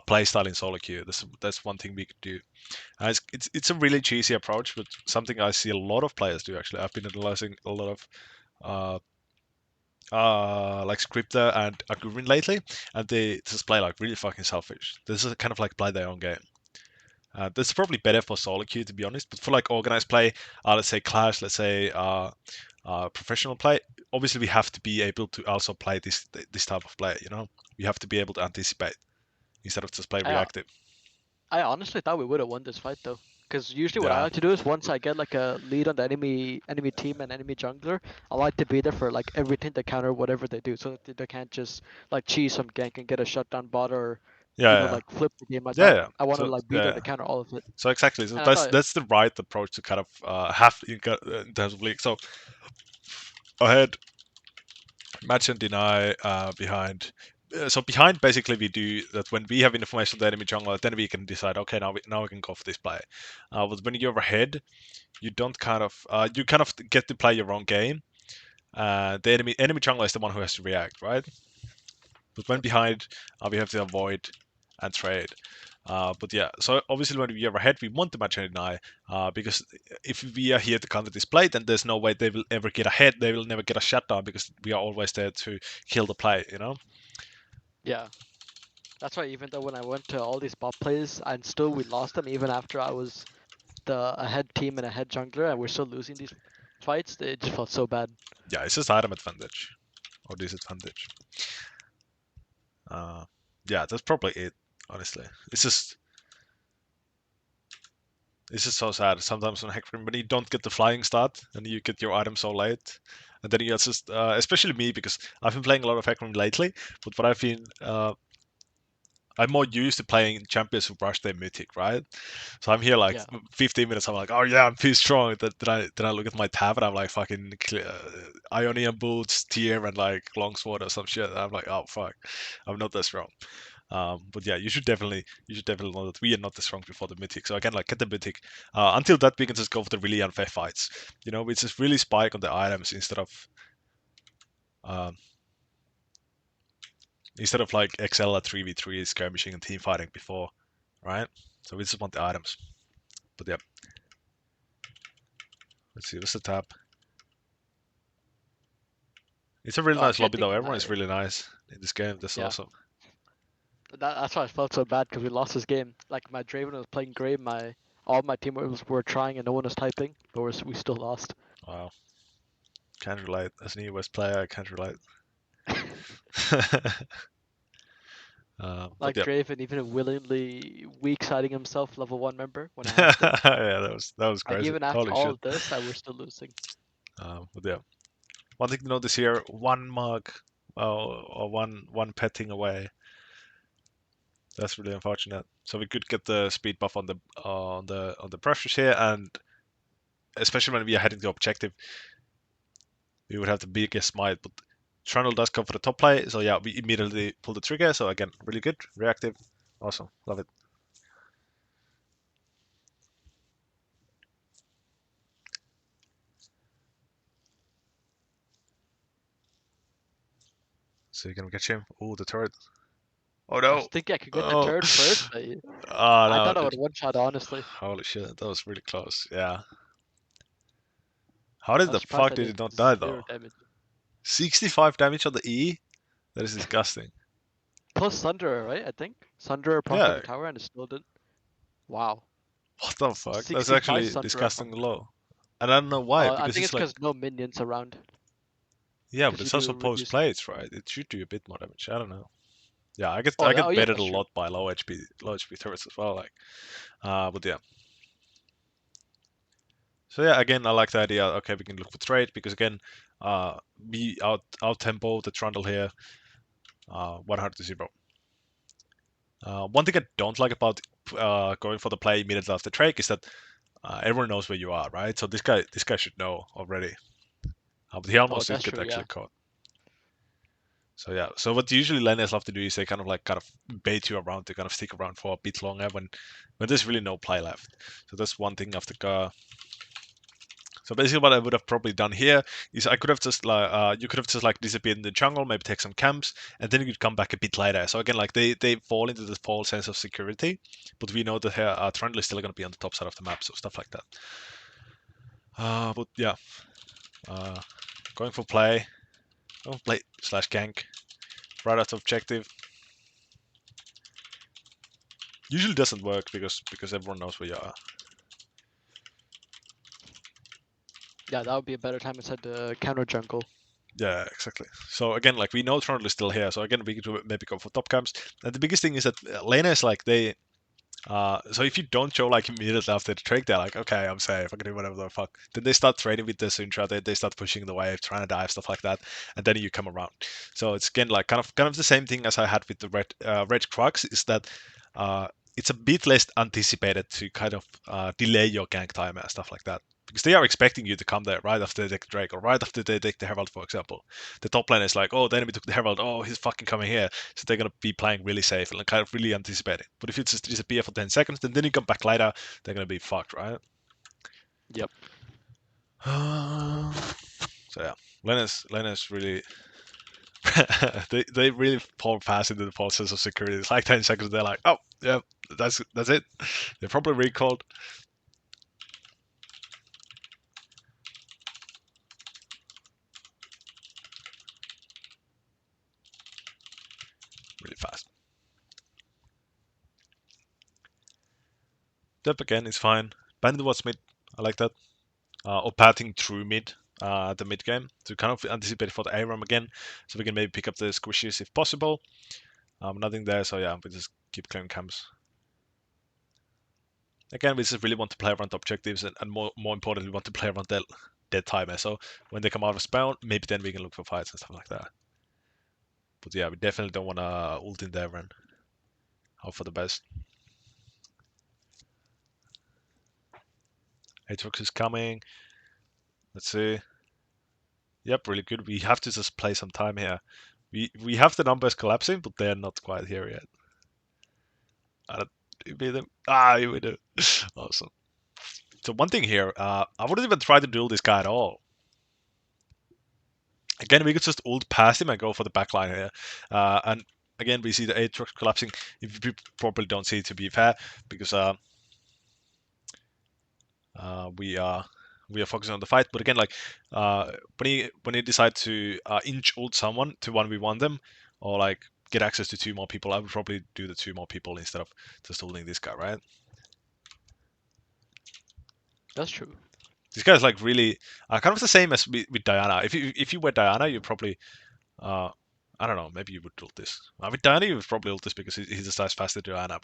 Speaker 1: playstyle in solo queue. That's one thing we could do. It's a really cheesy approach, but something I see a lot of players do actually. I've been analyzing a lot of like Scripter and Agurin lately, and they just play like really fucking selfish. This is kind of like play their own game. This is probably better for solo queue to be honest, but for like organized play, let's say Clash, let's say professional play, obviously we have to be able to also play this type of play. You know, we have to be able to anticipate instead of just play
Speaker 2: I
Speaker 1: reactive.
Speaker 2: I honestly thought we would have won this fight though, because usually what I
Speaker 1: Yeah.
Speaker 2: like to do is once I get like a lead on the enemy team and enemy jungler, I like to be there for like everything to counter whatever they do, so that they can't just like cheese some gank and get a shutdown bot or
Speaker 1: Yeah,
Speaker 2: even
Speaker 1: yeah,
Speaker 2: like flip the game like
Speaker 1: yeah,
Speaker 2: that.
Speaker 1: yeah.
Speaker 2: I want to
Speaker 1: So
Speaker 2: like be there
Speaker 1: yeah,
Speaker 2: to counter all of it.
Speaker 1: so exactly. So
Speaker 2: And I thought,
Speaker 1: that's the right approach to kind of have in terms of league. So ahead, match and deny behind. so behind basically we do that when we have information on the enemy jungler, then we can decide, okay, now we can go for this play. But when you're ahead, you don't kind of you kind of get to play your own game. The enemy jungler is the one who has to react, right? But when behind, we have to avoid and trade. But yeah, so obviously when we are ahead, we want to match and deny, because if we are here to counter this play, then there's no way they will ever get ahead. They will never get a shutdown because we are always there to kill the play, you know?
Speaker 2: Yeah. That's why even though when I went to all these bot plays and still we lost them even after I was the ahead team and ahead jungler and we're still losing these fights, it just felt so bad.
Speaker 1: Yeah, it's just item advantage or disadvantage. Yeah, that's probably it, honestly. It's just so sad sometimes on hecarim when you don't get the flying start and you get your item so late. And then you just, especially me, because I've been playing a lot of hecarim lately, but what I've been, I'm more used to playing champions who rush their mythic, right? So I'm here like
Speaker 2: Yeah.
Speaker 1: 15 minutes. I'm like, oh yeah, I'm too strong. Then I look at my tab and I'm like fucking Ionian boots, tier, and like longsword or some shit. And I'm like, oh fuck, I'm not that strong. But yeah, you should definitely know that we are not that strong before the mythic. So again, like get the mythic. Until that, we can just go for the really unfair fights. You know, we just really spike on the items um, instead of like excel at 3v3 skirmishing and team fighting before, right? So we just want the items. But yeah, let's see. What's the tab? It's a really
Speaker 2: I'm
Speaker 1: nice lobby though.
Speaker 2: getting
Speaker 1: Everyone is
Speaker 2: my
Speaker 1: really nice in this game. That's
Speaker 2: yeah.
Speaker 1: awesome.
Speaker 2: That's why I felt so bad because we lost this game. Like my Draven was playing great, all my teammates were trying and no one was typing, but we still lost.
Speaker 1: Wow, can't relate. As an US player, I can't relate. But
Speaker 2: Like
Speaker 1: yeah,
Speaker 2: Draven even willingly weak siding himself level 1 member when I had to.
Speaker 1: yeah, that was
Speaker 2: And
Speaker 1: crazy.
Speaker 2: even after
Speaker 1: Holy
Speaker 2: all
Speaker 1: shit.
Speaker 2: of this, I were still losing.
Speaker 1: But yeah, one thing to notice here: one mug, or one petting away. That's really unfortunate. So we could get the speed buff on the pressures here, and especially when we are heading to objective, we would have the biggest smite. But Trundle does come for the top play, so yeah, we immediately pull the trigger. So again, really good, reactive, awesome, love it. So you can catch him. Oh, the turret. Oh
Speaker 2: I
Speaker 1: no!
Speaker 2: was thinking I could get the
Speaker 1: Oh,
Speaker 2: turret first, but
Speaker 1: oh
Speaker 2: I
Speaker 1: no!
Speaker 2: thought I would one shot honestly.
Speaker 1: Holy shit, that was really close. Yeah. How did
Speaker 2: I
Speaker 1: the
Speaker 2: was surprised
Speaker 1: fuck
Speaker 2: I
Speaker 1: did
Speaker 2: did
Speaker 1: it not die
Speaker 2: zero
Speaker 1: though?
Speaker 2: damage.
Speaker 1: 65 damage on the E? That is disgusting.
Speaker 2: Plus Sunderer, right? I think Sunderer proc on
Speaker 1: Yeah,
Speaker 2: the tower and it still did. Wow,
Speaker 1: what the fuck? That's
Speaker 2: 65
Speaker 1: actually
Speaker 2: Sunderer proc.
Speaker 1: disgustingly low. And I don't know why,
Speaker 2: I
Speaker 1: because
Speaker 2: think
Speaker 1: it's
Speaker 2: it's
Speaker 1: like,
Speaker 2: because no minions around.
Speaker 1: yeah, but
Speaker 2: Because you
Speaker 1: it's
Speaker 2: do
Speaker 1: also post
Speaker 2: reduce.
Speaker 1: plates, right? It should do a bit more damage. I don't know. Yeah,
Speaker 2: Oh,
Speaker 1: I
Speaker 2: oh
Speaker 1: get
Speaker 2: yeah,
Speaker 1: baited a
Speaker 2: that's true.
Speaker 1: lot by low HP turrets as well. Like, but yeah. So yeah, again, I like the idea. Okay, we can look for trade because again, we out tempo the Trundle here, 100 to 0. One thing I don't like about going for the play immediately after trade is that everyone knows where you are, right? So this guy should know already. But he
Speaker 2: Oh,
Speaker 1: almost did
Speaker 2: that's
Speaker 1: get
Speaker 2: true.
Speaker 1: actually
Speaker 2: Yeah.
Speaker 1: caught. So yeah. So what usually laners love to do is they kind of bait you around to kind of stick around for a bit longer when there's really no play left. So that's one thing after so basically, what I would have probably done here is I could have just like you could have just like disappeared in the jungle, maybe take some camps, and then you could come back a bit later. So again, like they fall into the false sense of security, but we know that here Trundle is still going to be on the top side of the map, so stuff like that. But yeah, uh, going for play, slash gank, right out of objective. Usually doesn't work because everyone knows where you are.
Speaker 2: Yeah, that would be a better time instead the counter jungle.
Speaker 1: Yeah, exactly. So again, like we know Trundle is still here, so again we could maybe go for top camps. And the biggest thing is that laners like they so if you don't show like immediately after the trick, they're like, okay, I'm safe, I can do whatever the fuck. Then they start trading with the Sintra, they start pushing the wave, trying to dive, stuff like that, and then you come around. So it's again like kind of the same thing as I had with the red crux, is that it's a bit less anticipated to kind of delay your gank time and stuff like that. because they are expecting you to come there right after they take the Drake or right after they take the Herald, for example. The top lane is like, oh, the enemy took the Herald, oh, he's fucking coming here. So they're going to be playing really safe and kind of really anticipating. But if you just disappear for 10 seconds, then you come back later, they're going to be fucked, right?
Speaker 2: Yep.
Speaker 1: So yeah, Lena's really they really fall fast into the process of security. It's like 10 seconds, they're like, oh yeah, that's it. They're probably recalled. Really fast. Step again is fine. Bandit towards mid, I like that. Or pathing through mid, the mid game to kind of anticipate for the ARAM again, so we can maybe pick up the squishies if possible. Nothing there, so yeah, we just keep clearing camps. Again, we just really want to play around the objectives, and more importantly, we want to play around the dead timer. So when they come out of spawn, maybe then we can look for fights and stuff like that. But yeah, we definitely don't want to ult in there and hope for the best. Aatrox is coming. Let's see. Yep, really good. We have to just play some time here. We have the numbers collapsing, but they're not quite here yet. You beat them. You would do. Awesome. So one thing here, I wouldn't even try to duel this guy at all. Again, we could just ult past him and go for the backline here. And again, we see the Aatrox collapsing. If you probably don't see it, to be fair, because we are focusing on the fight. But again, like when you decide to inch ult someone to 1v1 them, or like get access to 2 more people, I would probably do the 2 more people instead of just holding this guy, right?
Speaker 2: That's true.
Speaker 1: This guy's like really kind of the same as with Diana. If you were Diana, you probably I don't know, maybe you would ult this. With Diana, you would probably ult this because he's just as fast as Diana.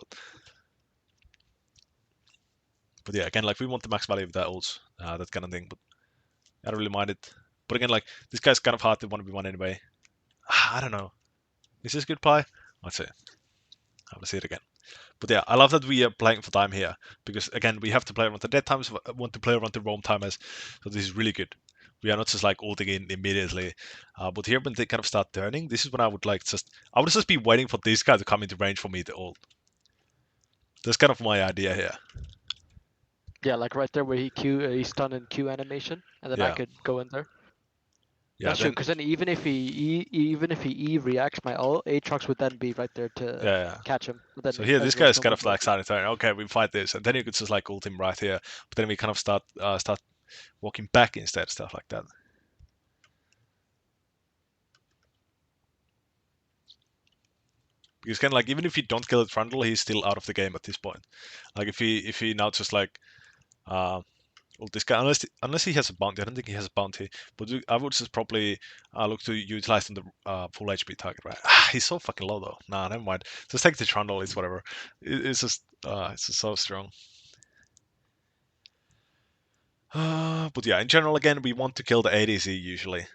Speaker 1: But yeah, again, like we want the max value of that ults, that kind of thing. But I don't really mind it. But again, like this guy's kind of hard to 1v1 anyway. I don't know. Is this good play? Let's see. I want to see it again. But yeah, I love that we are playing for time here because again, we have to play around the dead times, want to play around the roam timers. So this is really good. We are not just like ulting in immediately. But here when they kind of start turning, this is when I would like I would just be waiting for this guy to come into range for me to ult. That's kind of my idea here.
Speaker 2: Yeah, like right there where he stun and Q animation, and then I
Speaker 1: Yeah.
Speaker 2: could go in there.
Speaker 1: Yeah,
Speaker 2: That's true, because then even if he E reacts my ult, Aatrox would then be right there to
Speaker 1: yeah.
Speaker 2: catch him. But then
Speaker 1: So here, this
Speaker 2: Ezreal's
Speaker 1: guy's
Speaker 2: no
Speaker 1: kind
Speaker 2: more
Speaker 1: of like
Speaker 2: broken.
Speaker 1: starting turning. Okay, we fight this, and then you could just like ult him right here. But then we kind of start walking back instead, stuff like that. Because kind of like even if you don't kill the Trundle, he's still out of the game at this point. Like if he now just like well, this guy, unless he has a bounty, I don't think he has a bounty. But I would just probably look to utilize on the full HP target, right? He's so fucking low though. Nah, never mind. Just take the Trundle. It's whatever. It's just so strong. But yeah, in general, again, we want to kill the ADC usually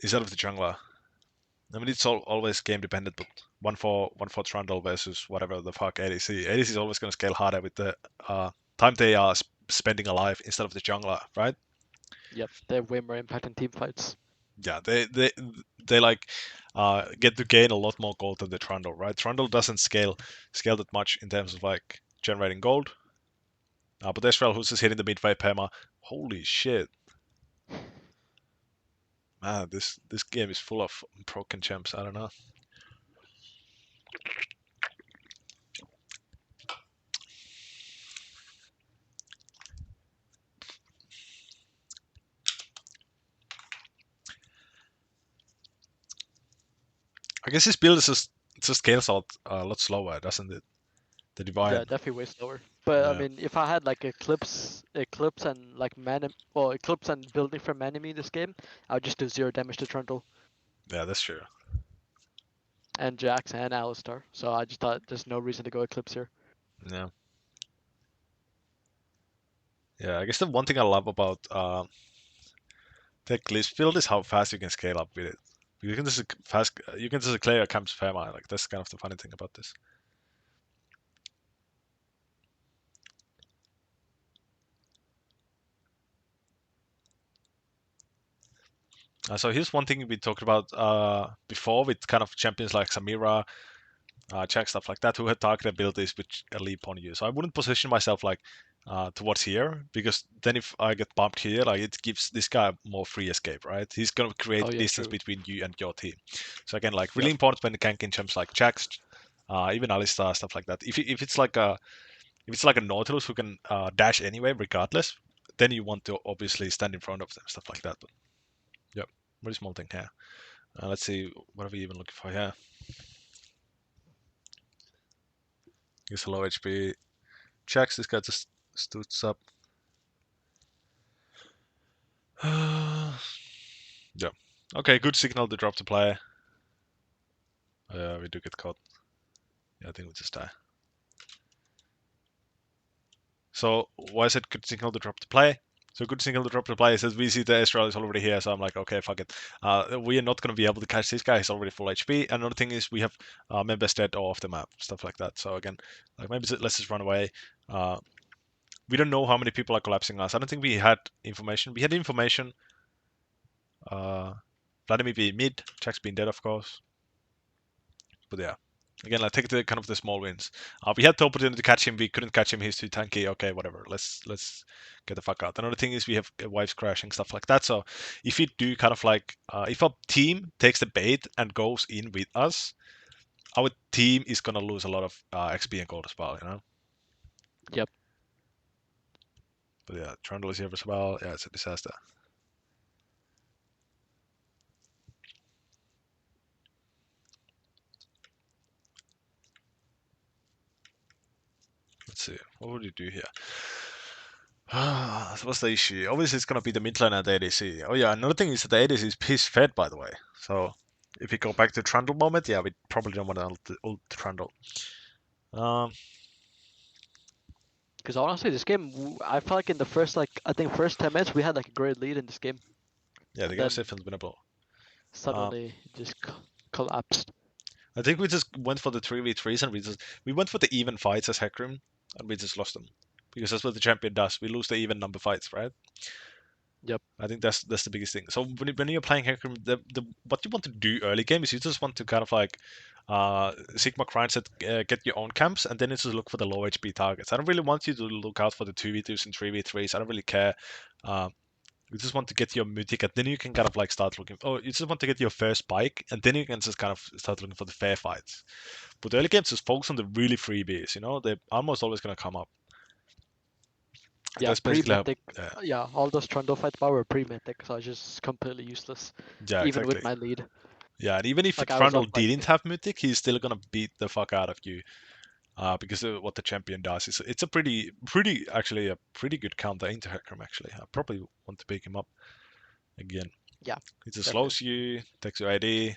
Speaker 1: instead of the jungler. I mean, it's always game dependent, but one for Trundle versus whatever the fuck ADC. ADC is always going to scale harder with the time they are spending alive instead of the jungler, right?
Speaker 2: Yep, they have way more impact in team fights.
Speaker 1: Yeah, they like get to gain a lot more gold than the Trundle, right? Trundle doesn't scale that much in terms of like generating gold. But Ezreal, who's just hitting the mid-fight perma, holy shit. Man, this game is full of broken champs. I don't know. I guess this build is just scales out a lot slower, doesn't it? The
Speaker 2: Yeah,
Speaker 1: divine.
Speaker 2: definitely way slower. But I
Speaker 1: Yeah,
Speaker 2: mean, if I had like Eclipse and like Eclipse and building from enemy in this game, I would just do 0 damage to Trundle
Speaker 1: yeah, that's true.
Speaker 2: and Jax and Alistar. So I just thought there's no reason to go Eclipse here.
Speaker 1: Yeah, yeah. I guess the one thing I love about the glitch build is how fast you can scale up with it. You can just clear your camps perma. Like that's kind of the funny thing about this. So here's one thing we talked about before with kind of champions like Samira, Jack, stuff like that, who had target abilities which leap on you. So I wouldn't position myself like towards here, because then if I get bumped here, like it gives this guy more free escape, right? He's gonna create
Speaker 2: Oh yeah,
Speaker 1: distance
Speaker 2: true.
Speaker 1: between you and your team. So again, like really
Speaker 2: Yep.
Speaker 1: important when ganking champs like Jax, even Alistar, stuff like that. If it's like a Nautilus who can dash anyway, regardless, then you want to obviously stand in front of them, stuff like that. But yep, very small thing here. Let's see, what are we even looking for here? He's a low HP. Checks, this guy just stoots up. Yeah. Okay, good signal to drop the play. We do get caught. Yeah, I think we just die. So why is it good signal to drop the play? So good signal to drop the play says we see the Ezreal is already here, so I'm like, okay, fuck it. We are not going to be able to catch this guy. He's already full HP. Another thing is we have members dead or off the map, stuff like that. So again, like maybe let's just run away. We don't know how many people are collapsing us. I don't think we had information. We had information. Vladimir being mid, Jax being dead, of course. But yeah, again, like take the kind of the small wins. We had the opportunity to catch him, we couldn't catch him. He's too tanky. Okay, whatever. Let's get the fuck out. Another thing is we have wives crashing, stuff like that. So if we do kind of like if a team takes the bait and goes in with us, our team is gonna lose a lot of XP and gold as well. You know.
Speaker 2: Yep.
Speaker 1: But yeah, Trundle is here as well. Yeah, it's a disaster. Let's see. What would you do here? So what's the issue? Obviously, it's gonna be the mid lane and the ADC. Oh yeah, another thing is that the ADC is piss fed, by the way. So if we go back to Trundle moment, yeah, we probably don't want to ult Trundle. Um,
Speaker 2: Because honestly, this game, I felt like in the first, like, I think first 10 minutes, we had like a great lead in this game.
Speaker 1: yeah, the
Speaker 2: And
Speaker 1: game is
Speaker 2: then
Speaker 1: definitely winnable.
Speaker 2: suddenly it just collapsed.
Speaker 1: I think we just went for the 3v3s and we went for the even fights as hecarim, and we just lost them because that's what the champion does. We lose the even number fights, right?
Speaker 2: Yep.
Speaker 1: I think that's the biggest thing. So when you're playing hecarim, the what you want to do early game is you just want to kind of like Sigma grind set, get your own camps, and then you just look for the low HP targets. I don't really want you to look out for the 2v2s and 3v3s. I don't really care. You just want to get your mythic, and then you can kind of like start looking. Oh, you just want to get your first spike, and then you can just kind of start looking for the fair fights. But the early games just focus on the really freebies. You know, they're almost always gonna come up.
Speaker 2: Yeah,
Speaker 1: That's basically how.
Speaker 2: pre-mythic.
Speaker 1: Yeah,
Speaker 2: Yeah, all those Trundle fights were pre-mythic, so I was just completely useless,
Speaker 1: yeah,
Speaker 2: even with
Speaker 1: exactly.
Speaker 2: my lead.
Speaker 1: Yeah, and even if
Speaker 2: Like I was
Speaker 1: Trundle
Speaker 2: up like,
Speaker 1: didn't have mythic, he's still gonna beat the fuck out of you. Because of what the champion does. It's a pretty actually a pretty good counter into Hecarim actually. I probably want to pick him up again.
Speaker 2: yeah,
Speaker 1: It just
Speaker 2: definitely.
Speaker 1: slows you, takes your ID.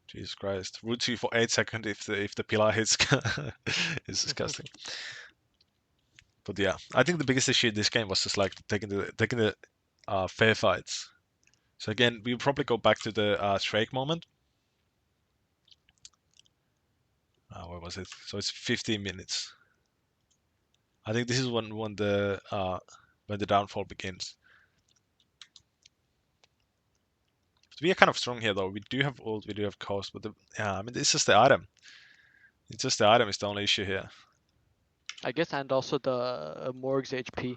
Speaker 1: Jesus Christ. Roots you for 8 seconds if the pillar hits. It's disgusting. But yeah, I think the biggest issue in this game was just like taking the fair fights. So again, we'll probably go back to the Shrek moment. Where was it? So it's 15 minutes. I think this is when the downfall begins. We are kind of strong here though. We do have ult, we do have cost, but yeah, I mean it's just the item. It's just the item is the only issue here.
Speaker 2: I guess, and also the Morg's HP,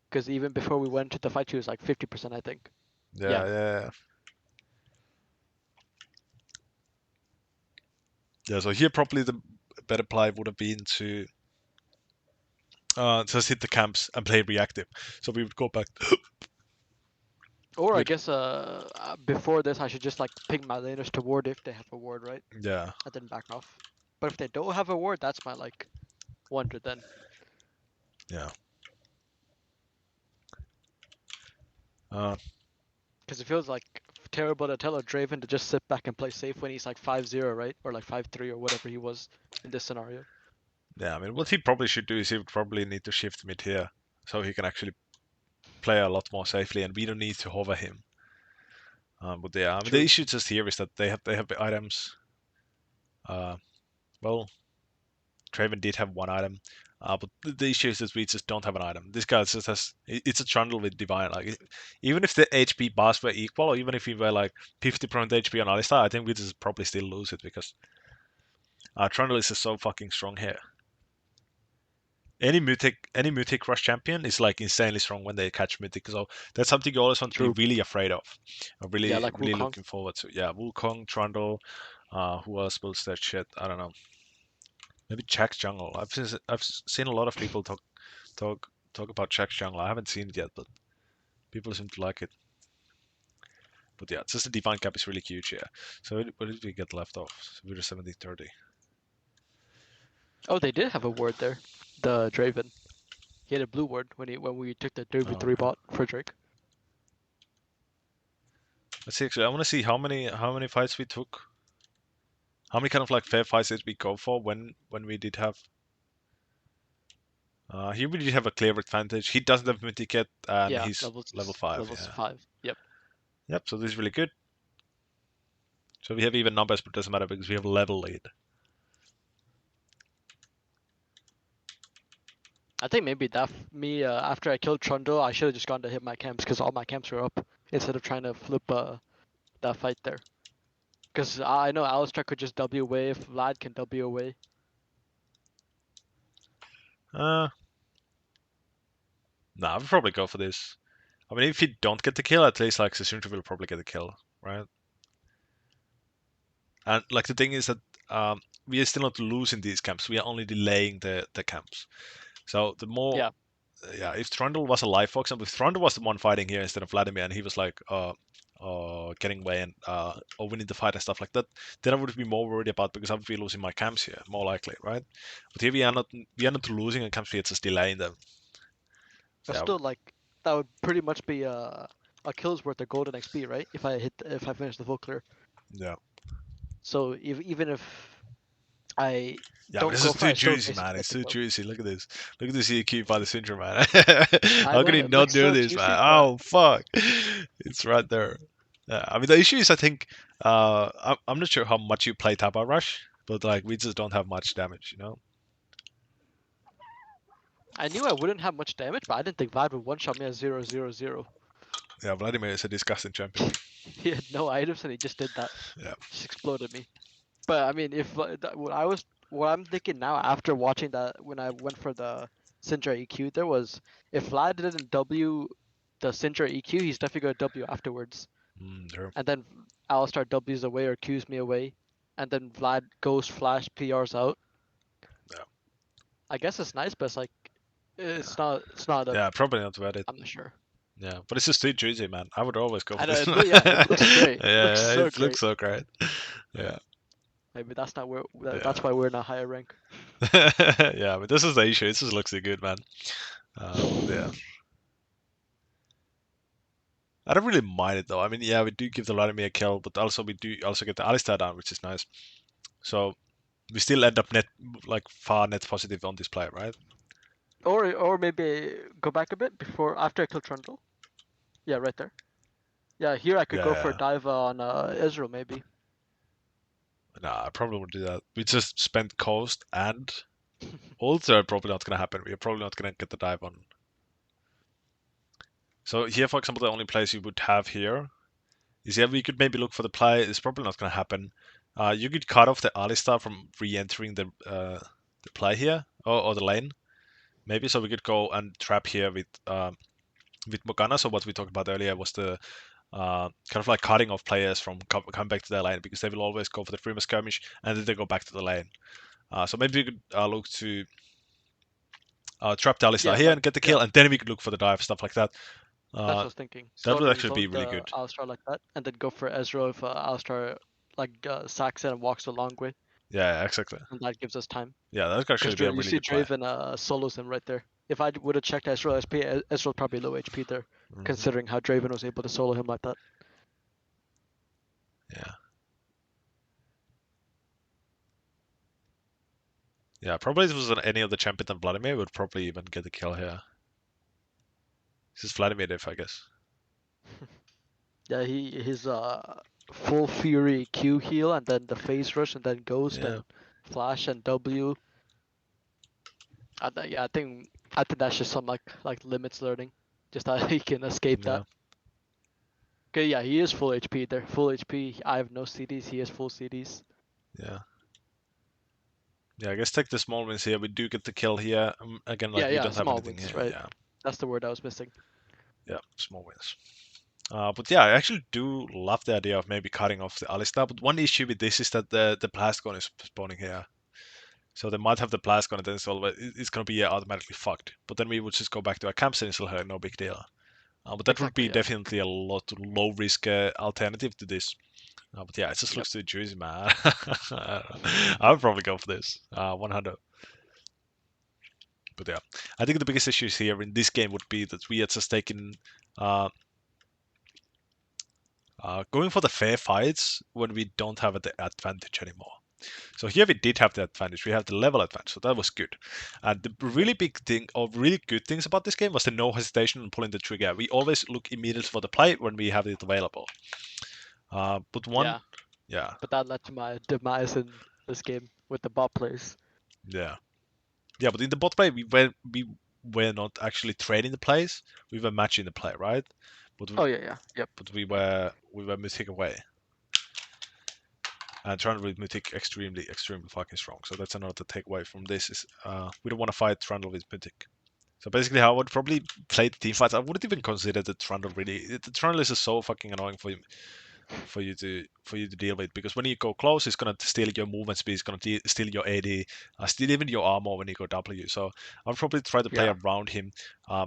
Speaker 2: because even before we went to the fight, she was like 50%, I think.
Speaker 1: Yeah,
Speaker 2: Yeah.
Speaker 1: yeah, yeah. So here probably the better play would have been to just hit the camps and play reactive. So we would go back.
Speaker 2: Or I
Speaker 1: We'd,
Speaker 2: guess before this, I should just like ping my laners to ward if they have a ward, right?
Speaker 1: yeah,
Speaker 2: And then back off. But if they don't have a ward, that's my like wonder then.
Speaker 1: yeah. Uh,
Speaker 2: Because it feels like terrible to tell a Draven to just sit back and play safe when he's like 5-0, right? Or like 5-3 or whatever he was in this scenario.
Speaker 1: yeah. I mean, what he probably should do is he would probably need to shift mid here, so he can actually play a lot more safely, and we don't need to hover him. But yeah, I mean, the
Speaker 2: True.
Speaker 1: issue just here is that they have the items. Well, Draven did have one item. But the issue is that we just don't have an item. This guy just has. It's a trundle with divine. Like even if the HP bars were equal, or even if we were like 50% HP on Alistar, I think we just probably still lose it because trundle is just so fucking strong here. Any mythic rush champion is like insanely strong when they catch mythic. So that's something you always want to
Speaker 2: True.
Speaker 1: be really afraid of. I'm
Speaker 2: Yeah,
Speaker 1: really
Speaker 2: like
Speaker 1: really
Speaker 2: Wukong.
Speaker 1: looking forward to. Yeah, Wukong, Trundle. Who else builds that shit? I don't know. Maybe Jack's jungle. I've seen a lot of people talk about Jack's jungle. I haven't seen it yet, but people seem to like it. But yeah, just the divine cap is really huge here. So what did we get left off? So we were 70-30.
Speaker 2: Oh, they did have a ward there. The Draven. He had a blue ward when we took the Derby
Speaker 1: Oh,
Speaker 2: 3
Speaker 1: okay.
Speaker 2: bot for Drake.
Speaker 1: Let's see. Actually, I want to see how many fights we took. How many kind of like fair fights did we go for when we did have? Here we did have a clear advantage. He doesn't have mythic yet, and
Speaker 2: Yeah,
Speaker 1: he's level 5.
Speaker 2: levels
Speaker 1: Yeah.
Speaker 2: 5. Yep.
Speaker 1: Yep. So this is really good. So we have even numbers, but it doesn't matter because we have level lead.
Speaker 2: I think maybe that me after I killed Trundle, I should have just gone to hit my camps because all my camps were up instead of trying to flip that fight there. Because I know Alistar could just W away if Vlad can W away.
Speaker 1: Nah, I'll probably go for this. I mean, if you don't get the kill, at least like Sasundra will probably get the kill, right? And like the thing is that we are still not losing these camps. We are only delaying the camps. So the more,
Speaker 2: Yeah.
Speaker 1: if Trundle was alive, for example, if Trundle was the one fighting here instead of Vladimir, and he was like getting away and or winning the fight and stuff like that, then I would be more worried about because I would be losing my camps here, more likely, right? But here we are not losing the camps; we are just delaying them. So,
Speaker 2: But
Speaker 1: yeah,
Speaker 2: still, like that would pretty much be a kill's worth of golden XP, right? If I finish the full clear.
Speaker 1: yeah.
Speaker 2: So even if I
Speaker 1: Yeah, but
Speaker 2: don't
Speaker 1: this
Speaker 2: go
Speaker 1: is
Speaker 2: for it,
Speaker 1: too
Speaker 2: I still
Speaker 1: juicy,
Speaker 2: basically
Speaker 1: man.
Speaker 2: get
Speaker 1: It's
Speaker 2: the
Speaker 1: too
Speaker 2: kill.
Speaker 1: juicy. Look at this. Look at this EQ by the syndrome, man.
Speaker 2: I
Speaker 1: How can
Speaker 2: know
Speaker 1: he
Speaker 2: it
Speaker 1: not
Speaker 2: looks
Speaker 1: do
Speaker 2: so
Speaker 1: this, man?
Speaker 2: juicy, but
Speaker 1: Oh, fuck. It's right there. Yeah, I mean, the issue is, I think, I'm not sure how much you play Tapa Rush, but, like, we just don't have much damage, you know?
Speaker 2: I knew I wouldn't have much damage, but I didn't think Vlad would one-shot me at 0-0-0.
Speaker 1: Yeah, Vladimir is a disgusting champion.
Speaker 2: He had no items and he just did that.
Speaker 1: Yeah.
Speaker 2: Just exploded me. But I mean, if what I'm thinking now after watching that when I went for the Syndra EQ, there was if Vlad didn't W the Syndra EQ, he's definitely gonna W afterwards.
Speaker 1: Sure.
Speaker 2: And then Alistar W's away or Q's me away, and then Vlad goes flash PRs out.
Speaker 1: Yeah.
Speaker 2: I guess it's nice, but it's like it's not a
Speaker 1: Yeah, probably not worth it.
Speaker 2: I'm not sure.
Speaker 1: Yeah, but it's just too juicy, man. I would always go
Speaker 2: I
Speaker 1: for
Speaker 2: know
Speaker 1: this.
Speaker 2: it looks great. It looks
Speaker 1: Yeah,
Speaker 2: so
Speaker 1: it looks
Speaker 2: great.
Speaker 1: so great. Yeah.
Speaker 2: Maybe that's not where
Speaker 1: Yeah.
Speaker 2: that's why we're in a higher rank.
Speaker 1: Yeah, but this is the issue. This just looks so good, man. Yeah. I don't really mind it though. I mean, yeah, we do give the Vladimir a kill, but also we do also get the Alistar down, which is nice. So we still end up net like far net positive on this play, right?
Speaker 2: Or maybe go back a bit before after I kill Trundle. Yeah, right there. Yeah, here I could go for a
Speaker 1: Yeah.
Speaker 2: dive on Ezreal maybe.
Speaker 1: Nah, I probably would do that. We just spent cost and also probably not gonna happen. We're probably not gonna get the dive on. So here, for example, the only place you would have here is yeah, we could maybe look for the play. It's probably not gonna happen. You could cut off the Alistar from re-entering the play here or the lane. Maybe so we could go and trap here with Morgana. So what we talked about earlier was the kind of like cutting off players from come back to their lane because they will always go for the freemium skirmish and then they go back to the lane. So maybe we could look to trap the Alistar
Speaker 2: Yeah,
Speaker 1: here and get the kill,
Speaker 2: yeah,
Speaker 1: and then we could look for the dive stuff like that.
Speaker 2: that's what I was thinking.
Speaker 1: That would
Speaker 2: Zone
Speaker 1: actually be really
Speaker 2: the
Speaker 1: good.
Speaker 2: Alistar like that, and then go for Ezreal if Alistar like sacks it and walks a long way,
Speaker 1: Yeah, exactly.
Speaker 2: and that gives us time.
Speaker 1: Yeah, that could actually
Speaker 2: Because
Speaker 1: be a
Speaker 2: you
Speaker 1: really
Speaker 2: see
Speaker 1: good play.
Speaker 2: Draven solos him right there. If I would have checked Ezreal SP, Ezreal probably low HP there, considering how Draven was able to solo him like that.
Speaker 1: Yeah. Yeah, probably if it was any other champion than Vladimir, would probably even get the kill here. This is Vladimir diff, I guess.
Speaker 2: Yeah, his full fury Q heal and then the phase rush and then ghost
Speaker 1: Yeah.
Speaker 2: and flash and W. Yeah, I think that's just some like limits learning, just that he can escape
Speaker 1: Yeah.
Speaker 2: that. Okay, yeah, he is full HP. They're full HP. I have no CDs. He has full CDs.
Speaker 1: Yeah. Yeah, I guess take the small wins here. We do get the kill here. Again, like
Speaker 2: Yeah,
Speaker 1: we
Speaker 2: yeah,
Speaker 1: don't have
Speaker 2: small
Speaker 1: anything
Speaker 2: wins,
Speaker 1: here.
Speaker 2: right?
Speaker 1: Yeah.
Speaker 2: That's the word I was missing.
Speaker 1: Yeah, small wins. But yeah, I actually do love the idea of maybe cutting off the Alistar. But one issue with this is that the Plasgon is spawning here. So they might have the Plasgon and then it's going to be automatically fucked. But then we would just go back to our camps and it's still no big deal. But that would be
Speaker 2: Exactly. Yeah.
Speaker 1: definitely a lot low risk alternative to this. But yeah, it just
Speaker 2: Yep.
Speaker 1: looks too juicy, man. I would probably go for this. 100. But yeah, I think the biggest issues here in this game would be that we are just taking uh, going for the fair fights when we don't have the advantage anymore. So here we did have the advantage. We have the level advantage, so that was good. And the
Speaker 2: Yep.
Speaker 1: really big thing, or really good things about this game was the no hesitation on pulling the trigger. We always look immediately for the play when we have it available. But one,
Speaker 2: Yeah.
Speaker 1: yeah,
Speaker 2: But that led to my demise in this game with the bot players.
Speaker 1: yeah, yeah. But in the bot play, we were not actually trading the plays. We were matching the play, right? But
Speaker 2: Oh yeah, yeah. Yep.
Speaker 1: we were mythic away. And Trundle with Mythic extremely fucking strong. So that's another takeaway from this is we don't want to fight Trundle with Mythic. So basically, how I would probably play the team fights. I wouldn't even consider the Trundle really. The Trundle is just so fucking annoying for you to deal with because when you go close, it's gonna steal your movement speed. It's gonna steal your AD, steal even your armor when you go W. So I'll probably try to play
Speaker 2: Yeah.
Speaker 1: around him.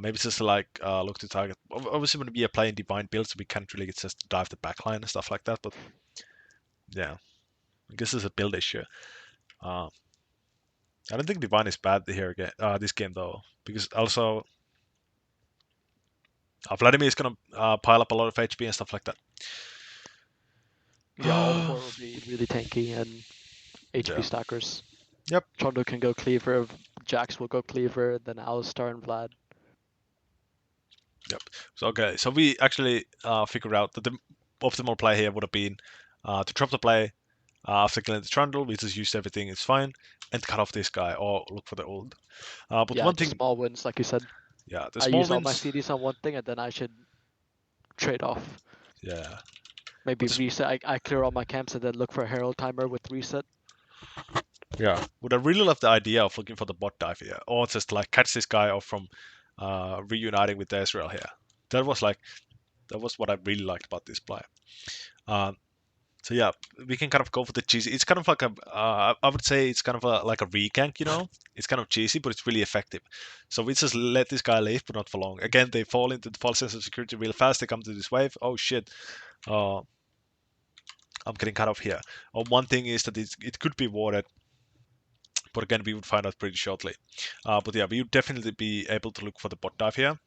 Speaker 1: Maybe just like look to target. Obviously, when we are playing divine builds, we can't really just dive the backline and stuff like that. But yeah, I guess it's a build issue. Uh, I don't think divine is bad here again. This game though, because also Vladimir is gonna pile up a lot of HP and stuff like that.
Speaker 2: Yeah. All four will be really tanky and HP
Speaker 1: Yeah.
Speaker 2: stackers.
Speaker 1: Yep.
Speaker 2: Chondo can go cleaver. Jax will go cleaver. Then Alistar and Vlad.
Speaker 1: Yep. So okay. So we actually figured out that the optimal play here would have been to drop the play after killing the Trundle. We just used everything. It's fine, and cut off this guy or look for the ult. But
Speaker 2: Yeah,
Speaker 1: one
Speaker 2: just
Speaker 1: thing,
Speaker 2: small wins, like you said.
Speaker 1: yeah, the
Speaker 2: I
Speaker 1: small
Speaker 2: use all my
Speaker 1: wins.
Speaker 2: CDs on one thing, and then I should trade off.
Speaker 1: Yeah.
Speaker 2: Maybe
Speaker 1: But the,
Speaker 2: reset. I clear all my camps and then look for a herald timer with reset.
Speaker 1: yeah. Would I really love the idea of looking for the bot dive here, or just like catch this guy off from reuniting with the Ezreal here? That was like that was what I really liked about this play. Um, so yeah, we can kind of go for the cheesy. It's kind of like I would say it's kind of like a regank, you know. It's kind of cheesy, but it's really effective. So we just let this guy live, but not for long. Again, they fall into the false sense of security real fast. They come to this wave. Oh shit, uh, I'm getting cut off here. One thing is that it could be warded, but again, we would find out pretty shortly. But yeah, we would definitely be able to look for the bot dive here.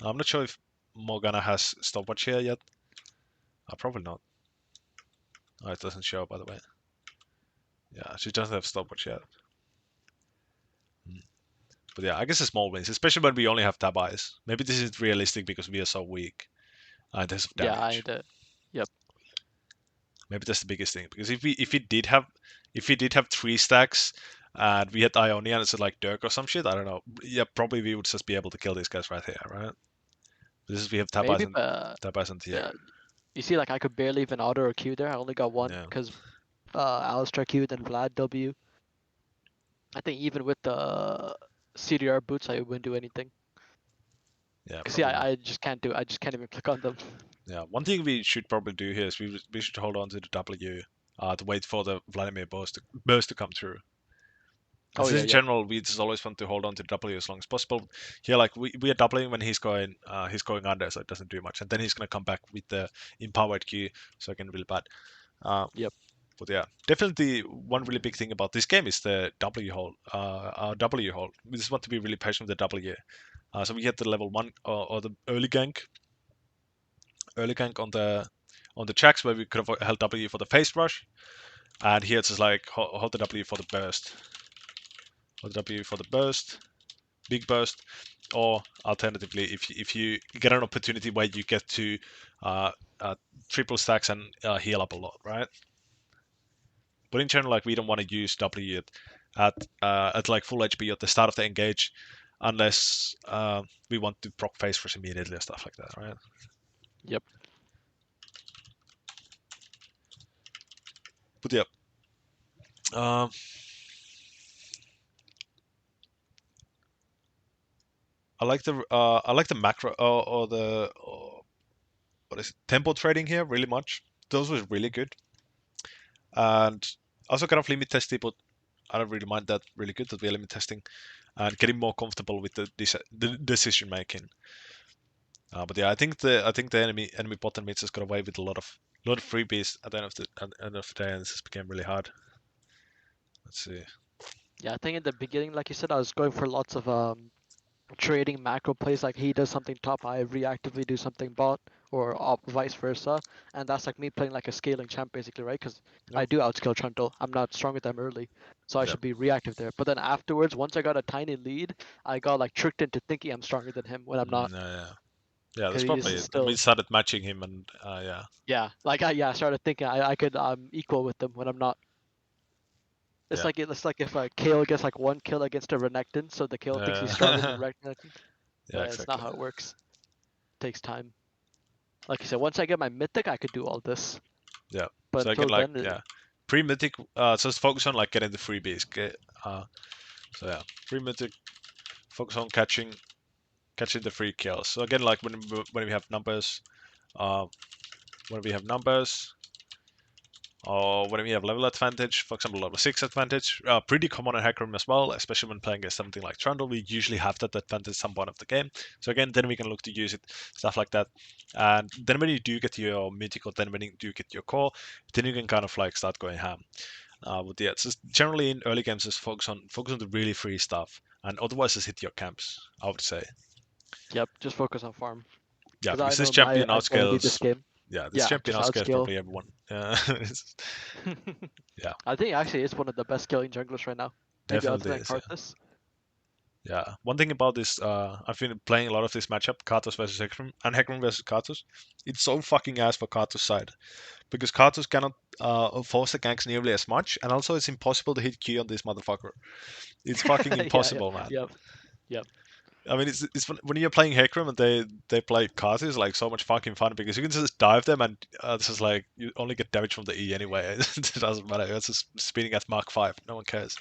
Speaker 1: I'm not sure if Morgana has stopwatch here yet. Probably not. Oh, it doesn't show, by the way. Yeah, she doesn't have stopwatch yet. But yeah, I guess it's small wins, especially when we only have tab eyes. Maybe this isn't realistic because we are so weak in terms of
Speaker 2: Yeah,
Speaker 1: damage.
Speaker 2: yep.
Speaker 1: Maybe that's the biggest thing. Because if we did have 3 stacks and we had Ionia and it's like Dirk or some shit, I don't know. Yeah, probably we would just be able to kill these guys right here, right? This is we have
Speaker 2: Maybe,
Speaker 1: tab eyes and here.
Speaker 2: yeah. You see, like I could barely even auto or Q there. I only got one
Speaker 1: Yeah.
Speaker 2: because Alistar Q then Vlad W. I think even with the CDR boots, I wouldn't do anything.
Speaker 1: Yeah,
Speaker 2: Cause
Speaker 1: probably
Speaker 2: yeah,
Speaker 1: not.
Speaker 2: I just can't do. I just can't even click on them.
Speaker 1: Yeah, one thing we should probably do here is we should hold on to the W to wait for the Vladimir burst to come through.
Speaker 2: Oh
Speaker 1: Because
Speaker 2: yeah,
Speaker 1: in
Speaker 2: yep.
Speaker 1: general, we just always want to hold on to the W as long as possible. Here, like we are doubling when he's going under, so it doesn't do much, and then he's gonna come back with the empowered Q, so again really bad.
Speaker 2: Yep.
Speaker 1: But yeah, definitely one really big thing about this game is the W hold. Our W hold. We just want to be really patient with the W. So we get the level 1 or the early gank on the tracks where we could have held W for the face rush, and here it's just like hold the W for the burst. Hold the W for the burst, big burst, or alternatively, if you get an opportunity where you get to uh, triple stacks and heal up a lot, right? But in general, like we don't want to use W at like full HP at the start of the engage, unless we want to proc phase rush immediately and stuff like that, right?
Speaker 2: Yep.
Speaker 1: But yeah. I like the macro or the what is it, tempo trading here really much. Those was really good, and also kind of limit testing, but I don't really mind that. Really good that we're limit testing and getting more comfortable with the decision making. But yeah, I think the enemy bot and mids just got away with a lot of freebies at the end of the day, and this became really hard. Let's see.
Speaker 2: Yeah, I think in the beginning, like you said, I was going for lots of trading macro plays, like he does something top, I reactively do something bot, or vice versa, and that's like me playing like a scaling champ basically, right? Because
Speaker 1: Yeah.
Speaker 2: I do outscale Trundle, I'm not strong with them early, so I
Speaker 1: Yeah.
Speaker 2: should be reactive there. But then afterwards, once I got a tiny lead, I got like tricked into thinking I'm stronger than him when I'm not,
Speaker 1: Yeah. Yeah,
Speaker 2: because
Speaker 1: that's
Speaker 2: he's
Speaker 1: probably it. And we
Speaker 2: still,
Speaker 1: started matching him, and yeah.
Speaker 2: yeah, like I started thinking I could equal with them when I'm not.
Speaker 1: Yeah.
Speaker 2: It's like if a Kale gets like one kill against a Renekton, so the Kale thinks he's stronger than
Speaker 1: Uh,
Speaker 2: Renekton.
Speaker 1: yeah,
Speaker 2: It's not
Speaker 1: exactly.
Speaker 2: how it works. It takes time. Like you said, once I get my mythic, I could do all this.
Speaker 1: Yeah.
Speaker 2: But
Speaker 1: So I can
Speaker 2: until
Speaker 1: like
Speaker 2: then,
Speaker 1: pre-mythic. Just focus on like getting the freebies. So yeah, pre-mythic. Focus on catching the free kills. So again, like when we have numbers, uh, when we have numbers, or when we have level advantage, for example, level 6 advantage, pretty common in hecarim as well, especially when playing against something like Trundle. We usually have that advantage some point of the game. So again, then we can look to use it, stuff like that. And then when you do get your mythical, then when you do get your core, then you can kind of like start going ham. But yeah, just generally in early games, just focus on the really free stuff, and otherwise just hit your camps, I would say.
Speaker 2: yep, just focus on farm.
Speaker 1: Yeah,
Speaker 2: Because I
Speaker 1: because this
Speaker 2: know my
Speaker 1: champion
Speaker 2: identity this
Speaker 1: outscales.
Speaker 2: game.
Speaker 1: Yeah, this
Speaker 2: Yeah,
Speaker 1: champion
Speaker 2: just
Speaker 1: outscales
Speaker 2: outscale.
Speaker 1: probably everyone. Yeah,
Speaker 2: I think actually it's one of the best scaling junglers right now. Maybe other
Speaker 1: definitely
Speaker 2: than
Speaker 1: is. Yeah.
Speaker 2: Karthus.
Speaker 1: Yeah, one thing about this, I've been playing a lot of this matchup, Karthus versus Hecarim, and Hecarim versus Karthus. It's so fucking ass for Karthus side because Karthus cannot force the ganks nearly as much, and also it's impossible to hit Q on this motherfucker. It's fucking
Speaker 2: Yeah, yeah,
Speaker 1: impossible, man.
Speaker 2: yep, yep.
Speaker 1: I mean, it's when you're playing Hecarim and they play Karthus, it's like so much fucking fun because you can just dive them and this is like you only get damage from the E anyway. It doesn't matter. It's just spinning at Mark 5. No one cares.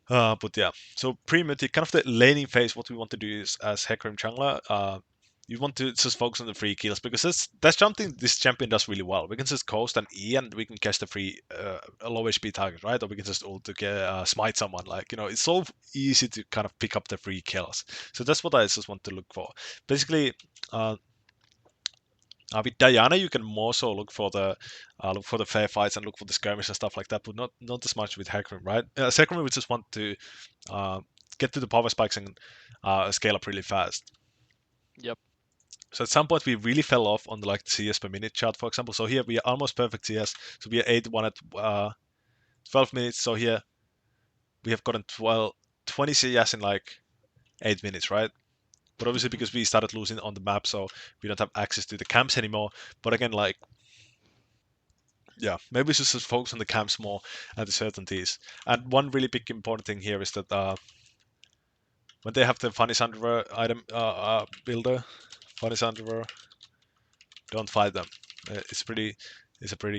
Speaker 1: But yeah, so pre-mythic, kind of the laning phase, what we want to do is as Hecarim jungler, you want to just focus on the free kills because that's something this champion does really well. We can just coast and E and we can catch the free low HP target, right? Or we can just ult to get, smite someone. Like, it's so easy to kind of pick up the free kills. So that's what I just want to look for. Basically, with Diana, you can more so look for the fair fights and look for the skirmish and stuff like that, but not as much with Hecarim, right? Hecarim, we just want to get to the power spikes and scale up really fast.
Speaker 2: Yep.
Speaker 1: So at some point we really fell off on the like CS per minute chart, for example. So here we are almost perfect CS. So we are 8-1 at 12 minutes. So here we have gotten 20 CS in like 8 minutes, right? But obviously because we started losing on the map, so we don't have access to the camps anymore. But again, like, yeah, maybe we should just focus on the camps more and the certainties. And one really big important thing here is that when they have the funny sunderer item builder, funny sunderer, don't fight them. It's a pretty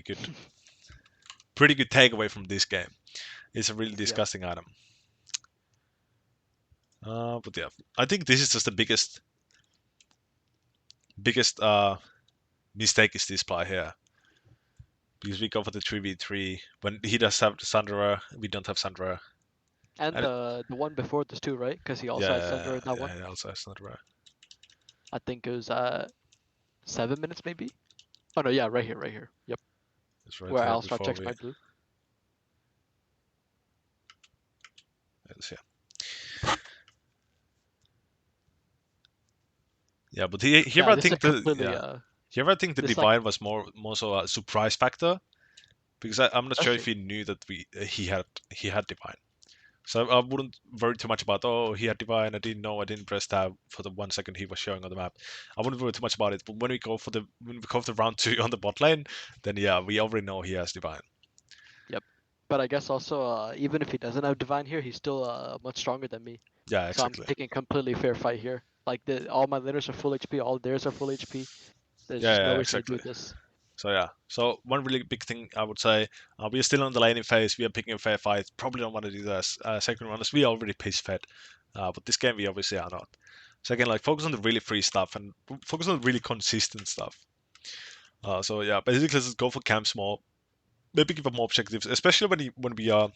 Speaker 1: good takeaway from this game. It's a really
Speaker 2: Yep.
Speaker 1: disgusting item. But yeah, I think this is just the biggest mistake is this play here. Because we go for the 3v3 when he does have the Sunderer, we don't have Sunderer.
Speaker 2: And
Speaker 1: And
Speaker 2: the one before this too, right? Because he also had Sunder
Speaker 1: yeah,
Speaker 2: in that one.
Speaker 1: yeah, he also has Sunderer.
Speaker 2: I think it was 7 minutes maybe. Oh no, yeah, right here, right here. Yep.
Speaker 1: It's right
Speaker 2: Where
Speaker 1: here
Speaker 2: Alstrat
Speaker 1: before
Speaker 2: checks
Speaker 1: we.
Speaker 2: my blue.
Speaker 1: Yeah. Yeah, but here
Speaker 2: Yeah,
Speaker 1: I
Speaker 2: this is
Speaker 1: think the
Speaker 2: completely
Speaker 1: yeah here I think the
Speaker 2: this like
Speaker 1: divine was more so a surprise factor because I'm not
Speaker 2: that's
Speaker 1: sure if
Speaker 2: true.
Speaker 1: he knew that he had divine. So I wouldn't worry too much about, oh, he had divine, I didn't know, I didn't press tab for the 1 second he was showing on the map. I wouldn't worry too much about it. But when we go for round 2 on the bot lane, then yeah, we already know he has divine.
Speaker 2: Yep. But I guess also, even if he doesn't have divine here, he's still much stronger than me.
Speaker 1: Yeah,
Speaker 2: So I'm
Speaker 1: exactly.
Speaker 2: taking completely fair fight here. Like all my laners are full HP, all theirs are full HP. There's just no
Speaker 1: Yeah,
Speaker 2: reason to do
Speaker 1: exactly.
Speaker 2: this.
Speaker 1: So yeah, so one really big thing I would say, we are still on the laning phase. We are picking a fair fight. Probably don't want to do this second run as we are already pace fed, but this game we obviously are not. So again, like focus on the really free stuff and focus on the really consistent stuff. So yeah, basically just go for camps more. Maybe give up more objectives, especially when we are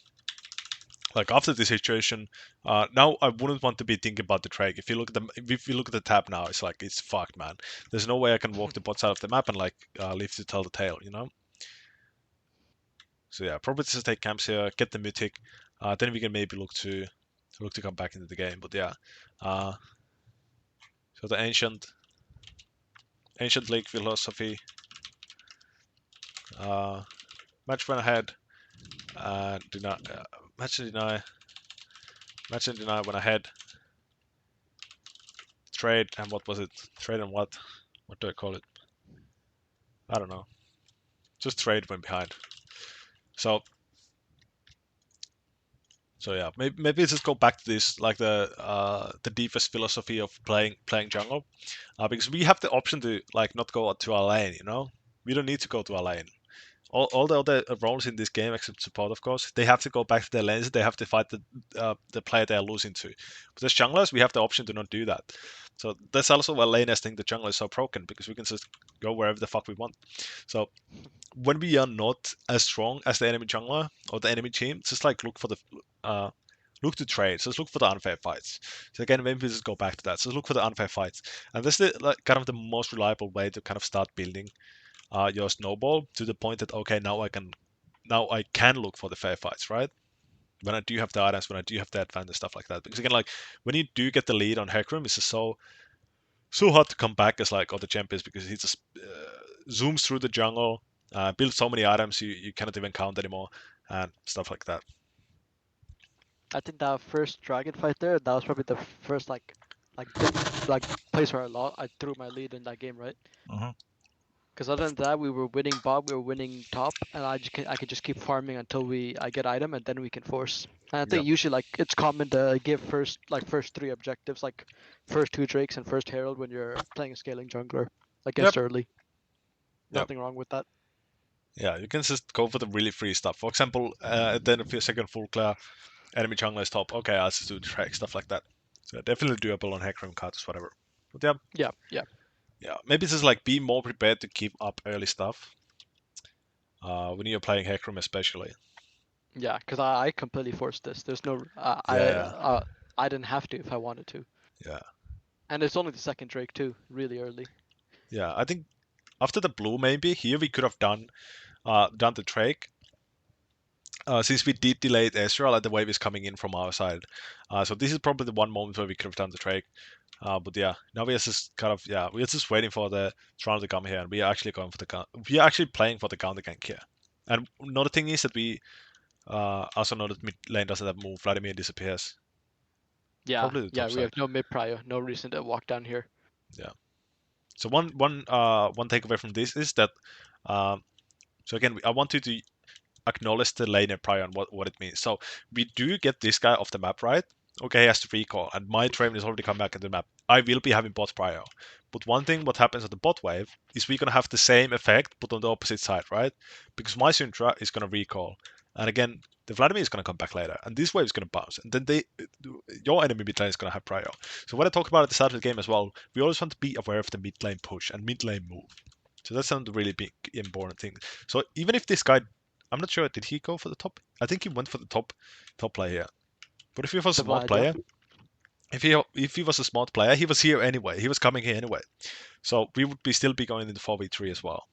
Speaker 1: like after this situation. Now I wouldn't want to be thinking about the track. If you look at the tab now, it's like it's fucked, man. There's no way I can walk the bot side of the map and like live to tell the tale, you know. So yeah, probably just take camps here, get the mythic, then we can maybe look to come back into the game. But yeah, so the ancient league philosophy, uh, match went ahead, deny, match and deny, match and deny went ahead, trade and what was it? Trade and what? What do I call it? I don't know. Just trade went behind. So yeah, maybe just go back to this like the deepest philosophy of playing jungle, because we have the option to like not go to our lane. You know, we don't need to go to our lane. All the other roles in this game, except support, of course, they have to go back to their lanes. They have to fight the player they are losing to. But as junglers, we have the option to not do that. So that's also why laners think the jungle is so broken because we can just go wherever the fuck we want. So when we are not as strong as the enemy jungler or the enemy team, just like look to trade. So just look for the unfair fights. So again, maybe we just go back to that. So look for the unfair fights, and this is like kind of the most reliable way to kind of start building your snowball to the point that okay, now I can look for the fair fights, right? When I do have the items, when I do have the advantage, stuff like that. Because again, like when you do get the lead on hecarim, it's just so hard to come back as like other champions because he just zooms through the jungle, builds so many items you cannot even count anymore, and stuff like that.
Speaker 2: I think that first dragon fight there, that was probably the first like big like place where I threw my lead in that game, right?
Speaker 1: Mm-hmm.
Speaker 2: Because other than that, we were winning bot, we were winning top, and I could just keep farming until I get item, and then we can force. And I
Speaker 1: Yep.
Speaker 2: think usually like it's common to give first three objectives, like first two drakes and first herald when you're playing a scaling jungler
Speaker 1: Yep.
Speaker 2: against early.
Speaker 1: Yep.
Speaker 2: Nothing wrong with that.
Speaker 1: Yeah, you can just go for the really free stuff. For example, at the end of your second full clear, enemy jungler is top. Okay, I'll just do track stuff like that. So definitely doable on hecarim cards, whatever. But yeah,
Speaker 2: Yeah, yeah,
Speaker 1: maybe just like be more prepared to keep up early stuff. When you're playing hecarim, especially.
Speaker 2: yeah. Because I completely forced this. There's no
Speaker 1: Yeah,
Speaker 2: I didn't have to if I wanted to,
Speaker 1: yeah,
Speaker 2: and it's only the second drake too, really early.
Speaker 1: yeah. I think after the blue, maybe here we could have done the trade. Since we did delay Ezreal and the wave is coming in from our side. So this is probably the one moment where we could have done the trade. But yeah, now we are just kind of we are just waiting for the Toronto to come here, and we are actually going for we are actually playing for the counter gank here. And another thing is that we also know that mid lane doesn't have move. Vladimir disappears.
Speaker 2: Yeah,
Speaker 1: Probably the
Speaker 2: yeah.
Speaker 1: top
Speaker 2: We have
Speaker 1: side.
Speaker 2: no mid prio, no reason to walk down here.
Speaker 1: Yeah. So one takeaway from this is that so again I want you to acknowledge the laner prior and what it means. So we do get this guy off the map, right? Okay, he has to recall, and my train is already come back into the map. I will be having bot prior. But one thing what happens on the bot wave is we're gonna have the same effect but on the opposite side, right? Because my Syndra is gonna recall. And again, the Vladimir is gonna come back later, and this wave is gonna bounce, and then your enemy mid lane is gonna have prior. So what I talked about at the start of the game as well, we always want to be aware of the mid lane push and mid lane move. So that's some really big important thing. So even if this guy, I'm not sure, did he go for the top? I think he went for the top player here. But if he was a
Speaker 2: The
Speaker 1: smart
Speaker 2: Vlad, yeah.
Speaker 1: player, if he was a smart player, he was here anyway. He was coming here anyway. So we would be still be going into 4v3 as well.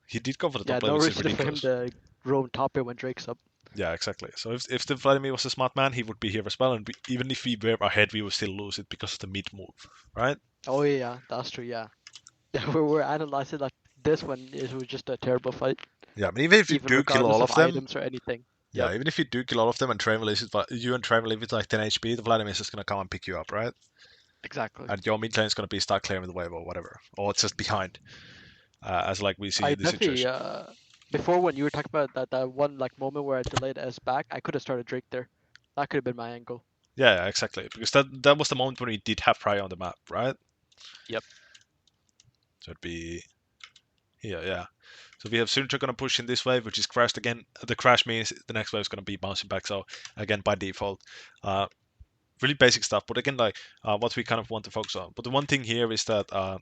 Speaker 1: He did go for the
Speaker 2: Yeah,
Speaker 1: top player,
Speaker 2: no
Speaker 1: which is
Speaker 2: reason for him
Speaker 1: ridiculous.
Speaker 2: to roam top here when Drake's up.
Speaker 1: Yeah, exactly. So if the Vladimir was a smart man, he would be here as well. And even if we were ahead, we would still lose it because of the mid move, right?
Speaker 2: Oh yeah, that's true. Yeah, yeah. We're analyzing like this one. It was just a terrible fight,
Speaker 1: Yeah, I mean, even if you
Speaker 2: even
Speaker 1: do kill
Speaker 2: regardless
Speaker 1: all
Speaker 2: of
Speaker 1: of them,
Speaker 2: items or anything. Yep,
Speaker 1: yeah, even if you do kill all of them and Travel is you and Travel live with like 10 HP, the Vladimir is just gonna come and pick you up, right?
Speaker 2: exactly.
Speaker 1: And your mid lane is gonna be stuck clearing the wave or whatever, or it's just behind, as like we see
Speaker 2: I
Speaker 1: in this
Speaker 2: definitely
Speaker 1: situation.
Speaker 2: Before when you were talking about that one like moment where I delayed S back, I could have started Drake there. That could have been my angle.
Speaker 1: Yeah, exactly. Because that was the moment when we did have prior on the map, right?
Speaker 2: Yep.
Speaker 1: So it'd be here, yeah. So we have Suntra gonna push in this wave, which is crashed again. The crash means the next wave is gonna be bouncing back. So again, by default, really basic stuff. But again, like what we kind of want to focus on. But the one thing here is that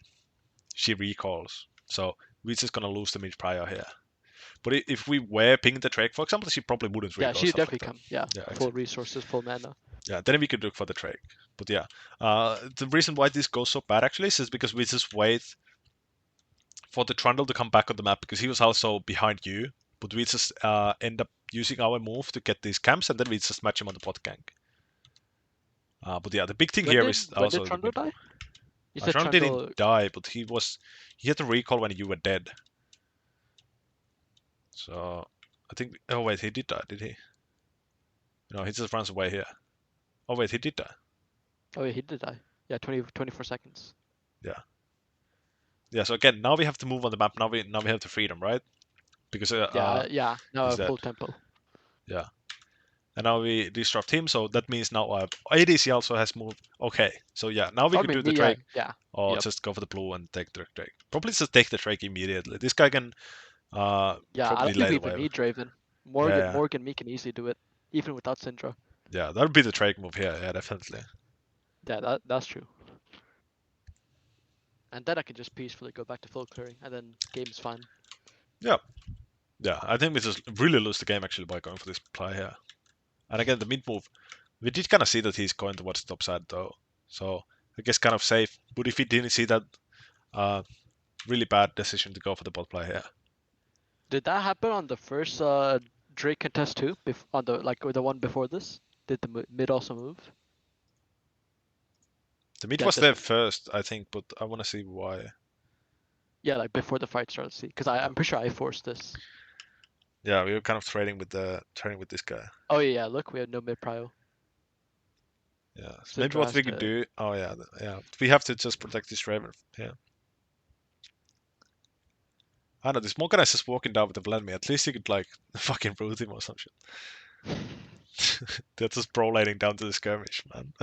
Speaker 1: she recalls, so we're just gonna lose the mid prior here. But if we were ping the Drake, for example, she probably wouldn't
Speaker 2: Yeah,
Speaker 1: recall
Speaker 2: she'd
Speaker 1: stuff like
Speaker 2: definitely
Speaker 1: that.
Speaker 2: come. Yeah,
Speaker 1: Yeah,
Speaker 2: full
Speaker 1: exactly.
Speaker 2: resources, full mana.
Speaker 1: Yeah, then we could look for the Drake. But yeah, the reason why this goes so bad actually is because we just wait for the Trundle to come back on the map because he was also behind you. But we just end up using our move to get these camps and then we just match him on the bot gank. But yeah, the big thing here is
Speaker 2: When did
Speaker 1: also the
Speaker 2: Trundle
Speaker 1: mid.
Speaker 2: die? You said
Speaker 1: Trundle didn't
Speaker 2: Trundle.
Speaker 1: die, but he had to recall when you were dead. So I think. Oh wait, he did die, did he? No, he just runs away here. Oh wait, he did die.
Speaker 2: Oh yeah, he did die. Yeah, 24 seconds.
Speaker 1: Yeah. So again, now we have to move on the map. Now we have the freedom, right? Because
Speaker 2: Yeah. Now
Speaker 1: he's
Speaker 2: a
Speaker 1: dead.
Speaker 2: full tempo.
Speaker 1: Yeah. And now we disrupt him, so that means now ADC also has moved. Okay, so yeah, now we
Speaker 2: I
Speaker 1: could
Speaker 2: mean,
Speaker 1: do the
Speaker 2: yeah,
Speaker 1: Drake,
Speaker 2: yeah.
Speaker 1: or
Speaker 2: Yep.
Speaker 1: just go for the blue and take the Drake. Probably just take the Drake immediately. This guy can
Speaker 2: Yeah, I
Speaker 1: probably
Speaker 2: don't think
Speaker 1: delay
Speaker 2: we
Speaker 1: the
Speaker 2: even
Speaker 1: wave.
Speaker 2: need Draven.
Speaker 1: Yeah,
Speaker 2: Morgan, me can easily do it, even without Syndra.
Speaker 1: yeah, that would be the Drake move here. Yeah, definitely.
Speaker 2: Yeah, that's true. And then I can just peacefully go back to full clearing, and then game's fine.
Speaker 1: Yeah, yeah. I think we just really lose the game actually by going for this play here. And again, the mid move, we did kind of see that he's going towards the top side though, so I guess kind of safe. But if he didn't see that, uh, really bad decision to go for the bot play here.
Speaker 2: Did that happen on the first Drake contest too? On the one before this? Did the mid also move?
Speaker 1: The mid
Speaker 2: Yeah,
Speaker 1: was
Speaker 2: this
Speaker 1: there
Speaker 2: one.
Speaker 1: first, I think, but I want to see why.
Speaker 2: Yeah, like before the fight started. See, because
Speaker 1: Yeah.
Speaker 2: I'm pretty sure I forced this.
Speaker 1: Yeah, we were kind of trading with this guy.
Speaker 2: Oh yeah, look, we had no mid prio.
Speaker 1: Yeah, so maybe
Speaker 2: Syndra
Speaker 1: what
Speaker 2: has
Speaker 1: we could
Speaker 2: to.
Speaker 1: do. Oh yeah, yeah. We have to just protect this Raven. Yeah. I know this one guy is just walking down with the Vladimir. At least he could like fucking root him or some shit. They're just prolating down to the skirmish, man.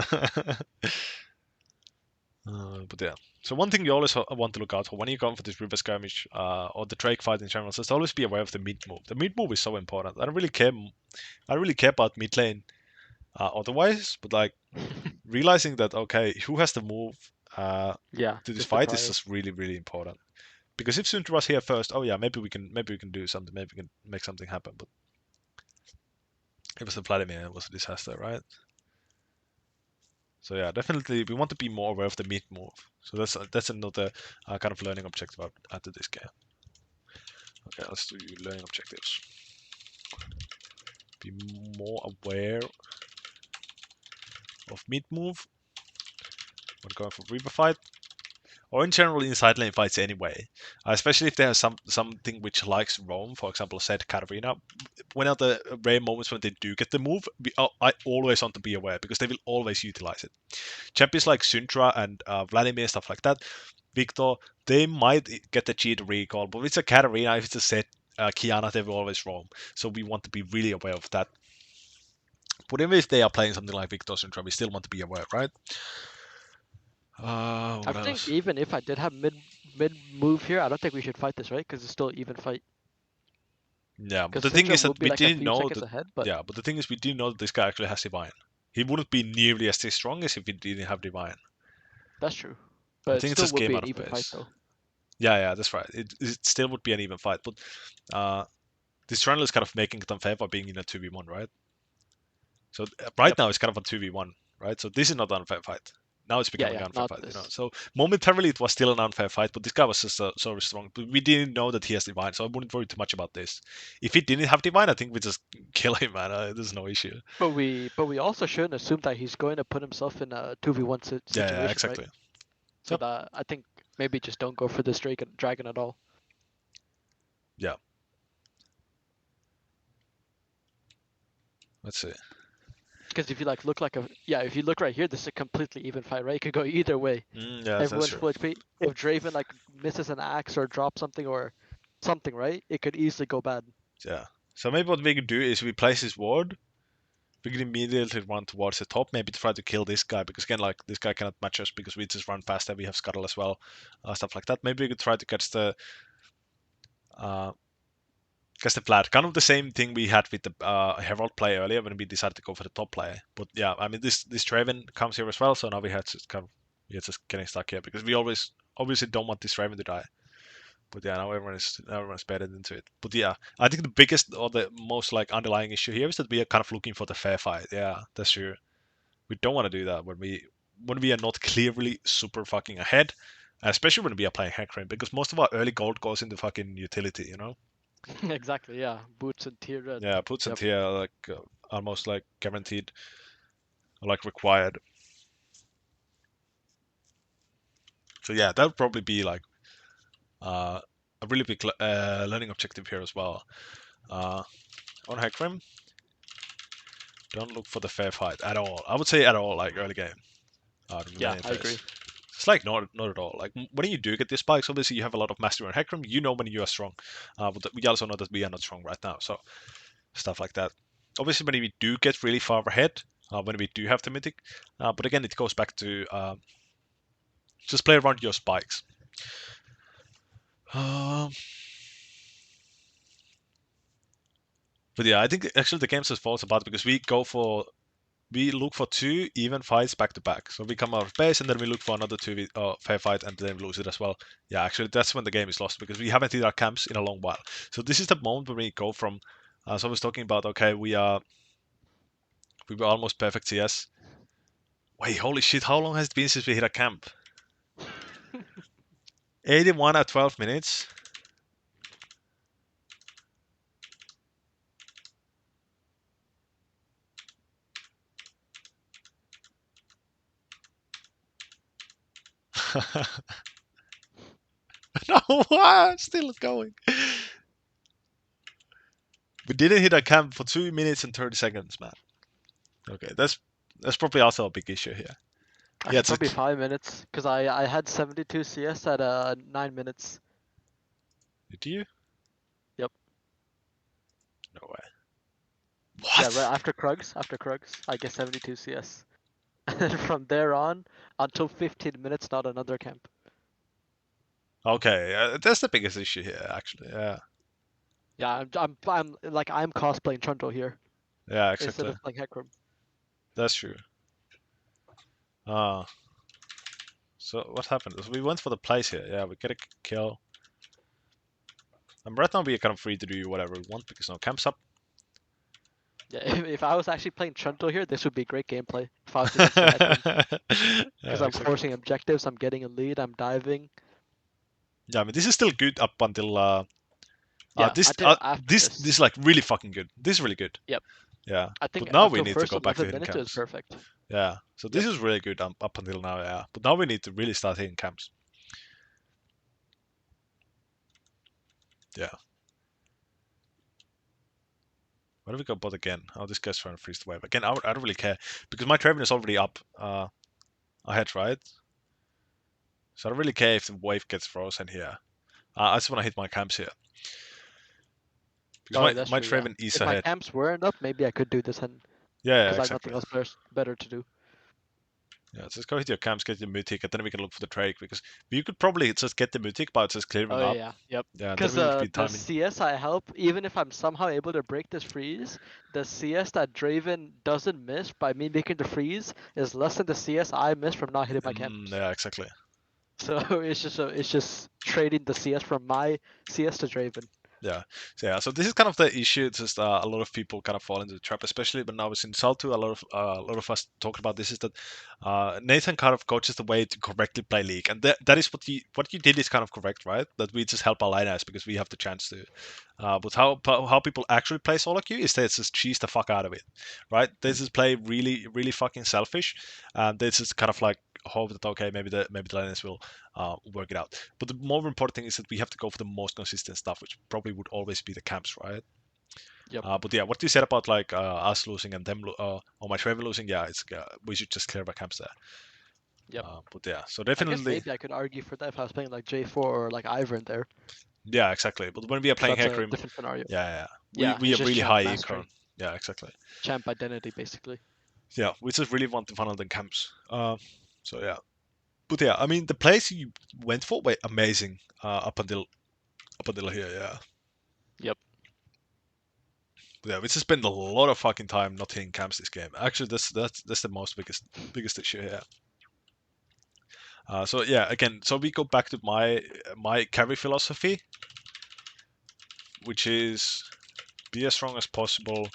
Speaker 1: But yeah. So one thing you always want to look out for when you go for this river skirmish or the Drake fight in general is just always be aware of the mid move. The mid move is so important. I don't really care. I don't really care about mid lane otherwise, but like realizing that okay, who has the move
Speaker 2: Yeah,
Speaker 1: to this
Speaker 2: just the
Speaker 1: fight is
Speaker 2: prio.
Speaker 1: just really really important. Because if Suntra was here first, oh yeah, maybe we can do something, maybe we can make something happen. But it was the Vladimir, it was a disaster, right? So yeah, definitely we want to be more aware of the mid move. So that's another kind of learning objective after this game. Okay, let's do learning objectives. Be more aware of mid move when going for Reaper fight. Or in general in side lane fights anyway. Especially if there's something which likes roam, for example, said Katarina. When are the rare moments when they do get the move, I always want to be aware because they will always utilize it. Champions like Suntra and Vladimir, stuff like that, Victor, they might get the cheat recall, but if it's a Katarina, if it's a set Kiana, they will always roam. So we want to be really aware of that. But even if they are playing something like Victor Suntra, we still want to be aware, right?
Speaker 2: I
Speaker 1: What
Speaker 2: think
Speaker 1: else?
Speaker 2: even if I did have mid move here, I don't think we should fight this, right? Because it's still even fight.
Speaker 1: Yeah, but
Speaker 2: Because
Speaker 1: the thing
Speaker 2: Syndra
Speaker 1: is
Speaker 2: will
Speaker 1: that
Speaker 2: be
Speaker 1: we
Speaker 2: like a
Speaker 1: didn't
Speaker 2: few
Speaker 1: know
Speaker 2: seconds
Speaker 1: that.
Speaker 2: ahead, but
Speaker 1: Yeah, but the thing is we didn't know that this guy actually has divine. He wouldn't be nearly as strong as if he didn't have divine.
Speaker 2: that's true.
Speaker 1: I
Speaker 2: But it
Speaker 1: think it
Speaker 2: still
Speaker 1: just
Speaker 2: would
Speaker 1: came
Speaker 2: be
Speaker 1: out
Speaker 2: an
Speaker 1: of
Speaker 2: even fight
Speaker 1: place.
Speaker 2: though.
Speaker 1: Yeah, that's right. It still would be an even fight, but this triangle is kind of making it unfair by being in a 2v1, right? So right
Speaker 2: Yep.
Speaker 1: now it's kind of a 2v1, right? So this is not an unfair fight. Now it's becoming
Speaker 2: Yeah,
Speaker 1: an unfair
Speaker 2: not
Speaker 1: fight.
Speaker 2: this.
Speaker 1: So momentarily it was still an unfair fight, but this guy was just so strong. But we didn't know that he has divine, so I wouldn't worry too much about this. If he didn't have divine, I think we just kill him, man. There's no issue.
Speaker 2: But we also shouldn't assume that he's going to put himself in a 2v1
Speaker 1: Yeah,
Speaker 2: situation, right?
Speaker 1: exactly.
Speaker 2: So
Speaker 1: Yep.
Speaker 2: that I think maybe just don't go for this dragon at all.
Speaker 1: Yeah. Let's see.
Speaker 2: Because if you if you look right here, this is a completely even fight, right? It could go either way.
Speaker 1: Yeah, that's
Speaker 2: Everyone's
Speaker 1: true.
Speaker 2: full HP. If Draven like misses an axe or drops something, or something, right? It could easily go bad.
Speaker 1: Yeah. So maybe what we could do is we place his ward. We could immediately run towards the top, maybe try to kill this guy, because again, like, this guy cannot match us because we just run faster, we have scuttle as well, stuff like that. Maybe we could try to catch the uh, flat. Kind of the same thing we had with the herald play earlier when we decided to go for the top play. But yeah, I mean, this Draven comes here as well, so now we had just kind of, we're just getting stuck here because we always obviously don't want this Draven to die. But yeah, now everyone's bedded into it. But yeah, I think the biggest or the most like underlying issue here is that we are kind of looking for the fair fight. Yeah, that's true. We don't want to do that when we are not clearly super fucking ahead, especially when we are playing hecarim, because most of our early gold goes into fucking utility, you know.
Speaker 2: Exactly, yeah. Boots and tier and
Speaker 1: Yeah, puts
Speaker 2: yep.
Speaker 1: into here like almost like guaranteed, like required. So yeah, that would probably be like a really big learning objective here as well. On hecarim, don't look for the fair fight at all. I would say at all, like early game. The
Speaker 2: Yeah,
Speaker 1: main
Speaker 2: I
Speaker 1: phase.
Speaker 2: agree.
Speaker 1: It's like not at all. Like when you do get these spikes, obviously you have a lot of mastery on hecarim. You know when you are strong, but we also know that we are not strong right now. So stuff like that. Obviously, when we do get really far ahead, when we do have the mythic, but again, it goes back to just play around your spikes. Um, but yeah, I think actually the game just falls apart because we look for two even fights back to back. So we come out of base and then we look for another two fair fight and then we lose it as well. Yeah, actually that's when the game is lost because we haven't hit our camps in a long while. So this is the moment when we go from. So I was talking about okay, we were almost perfect CS. Wait, holy shit! How long has it been since we hit a camp? 81 at 12 minutes. No, what? Still going. We didn't hit a camp for 2 minutes and 30 seconds, man. Okay, that's probably also a big issue here. Yeah,
Speaker 2: Actually,
Speaker 1: it's a,
Speaker 2: probably 5 minutes because I had 72 CS at 9 minutes.
Speaker 1: did you?
Speaker 2: Yep.
Speaker 1: No way.
Speaker 2: Yeah, right
Speaker 1: What?
Speaker 2: after Krugs, I get 72 CS. And then from there on until 15 minutes, not another camp.
Speaker 1: Okay, that's the biggest issue here, actually. Yeah,
Speaker 2: Yeah, I'm cosplaying Trundle here
Speaker 1: yeah,
Speaker 2: instead
Speaker 1: exactly.
Speaker 2: of playing Hecarim.
Speaker 1: That's true. Uh, so what happened? So we went for the place here. Yeah, we get a kill. And right now we are kind of free to do whatever we want because no camp's up.
Speaker 2: Yeah, if I was actually playing Trundle here, this would be great gameplay. If I was against the Hecarim, because
Speaker 1: Yeah,
Speaker 2: I'm
Speaker 1: exactly.
Speaker 2: forcing objectives, I'm getting a lead, I'm diving.
Speaker 1: Yeah, I mean this is still good up until
Speaker 2: Yeah,
Speaker 1: this
Speaker 2: until after
Speaker 1: this
Speaker 2: this.
Speaker 1: is like really fucking good. This is really good.
Speaker 2: Yep.
Speaker 1: Yeah,
Speaker 2: I think
Speaker 1: but now we
Speaker 2: until
Speaker 1: need to
Speaker 2: first
Speaker 1: go back to
Speaker 2: 11
Speaker 1: hitting
Speaker 2: minutes it was
Speaker 1: camps.
Speaker 2: perfect.
Speaker 1: Yeah, so this
Speaker 2: Yep.
Speaker 1: is really good up until now. Yeah, but now we need to really start hitting camps. Yeah. Why do we go bot again? Oh, this guy's trying to freeze the wave again. I don't really care because my Draven is already up ahead, right? So I don't really care if the wave gets frozen here. I just want to hit my camps here because
Speaker 2: Oh, that's
Speaker 1: my
Speaker 2: true. Yeah.
Speaker 1: Draven is
Speaker 2: If my
Speaker 1: ahead.
Speaker 2: camps weren't up, maybe I could do this, and
Speaker 1: Yeah,
Speaker 2: because I have
Speaker 1: exactly.
Speaker 2: nothing else better to do.
Speaker 1: Yeah, just go hit your camps, get your mythic, and then we can look for the Drake because you could probably just get the mythic by just clearing
Speaker 2: Oh
Speaker 1: up.
Speaker 2: yeah, yep.
Speaker 1: Yeah, then
Speaker 2: Because
Speaker 1: we would be
Speaker 2: the
Speaker 1: timing.
Speaker 2: CS I help, even if I'm somehow able to break this freeze, the CS that Draven doesn't miss by me making the freeze is less than the CS I miss from not hitting my camps.
Speaker 1: Yeah, exactly.
Speaker 2: So it's just trading the CS from my CS to Draven.
Speaker 1: Yeah, so this is kind of the issue. It's just a lot of people kind of fall into the trap, especially when I was in Sal 2. A lot of us talked about this. Is that Nathan kind of coaches the way to correctly play League, and that is what you did is kind of correct, right? That we just help our liners because we have the chance to. But how people actually play solo queue is they just cheese the fuck out of it, right? They just play really fucking selfish, and they just kind of like hope that okay maybe the liners will work it out. But the more important thing is that we have to go for the most consistent stuff, which probably would always be the camps, right?
Speaker 2: Yep.
Speaker 1: But yeah, what you said about like us losing and them or my Trevor losing, yeah, it's we should just clear our camps there.
Speaker 2: Yep.
Speaker 1: But yeah, so
Speaker 2: I guess
Speaker 1: definitely,
Speaker 2: maybe I could argue for that if I was playing like J4 or like Ivern there.
Speaker 1: Yeah, exactly. But when we are playing
Speaker 2: That's a
Speaker 1: hecarim,
Speaker 2: different scenario.
Speaker 1: yeah,
Speaker 2: Yeah,
Speaker 1: we
Speaker 2: it's
Speaker 1: have
Speaker 2: just
Speaker 1: really
Speaker 2: champ
Speaker 1: high
Speaker 2: mastery,
Speaker 1: econ. Yeah, exactly.
Speaker 2: champ identity, basically.
Speaker 1: Yeah, we just really want to funnel the camps. So yeah, but yeah, I mean the plays you went for were amazing up until here. Yeah,
Speaker 2: Yep.
Speaker 1: but yeah, we just spent a lot of fucking time not hitting camps this game. Actually, that's the most biggest issue here. So yeah, again, so we go back to my carry philosophy, which is be as strong as possible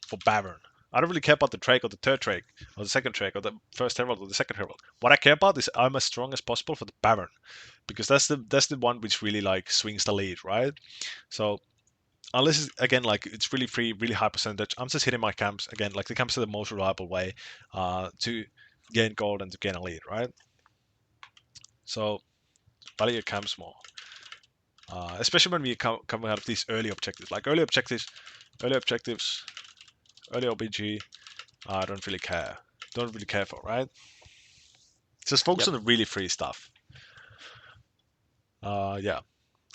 Speaker 1: for Baron. I don't really care about the Drake or the third Drake or the second Drake or the first Herald or the second Herald. What I care about is I'm as strong as possible for the Baron, because that's the one which really like swings the lead, right? So unless it's, again like it's really free, really high percentage, I'm just hitting my camps again. Like the camps are the most reliable way to gain gold and to gain a lead, right? So value your camps more, especially when we coming out of these early objectives. Like early objectives, early OBG. I don't really care. Don't really care for, right? Just focus
Speaker 2: Yep.
Speaker 1: on the really free stuff. Yeah.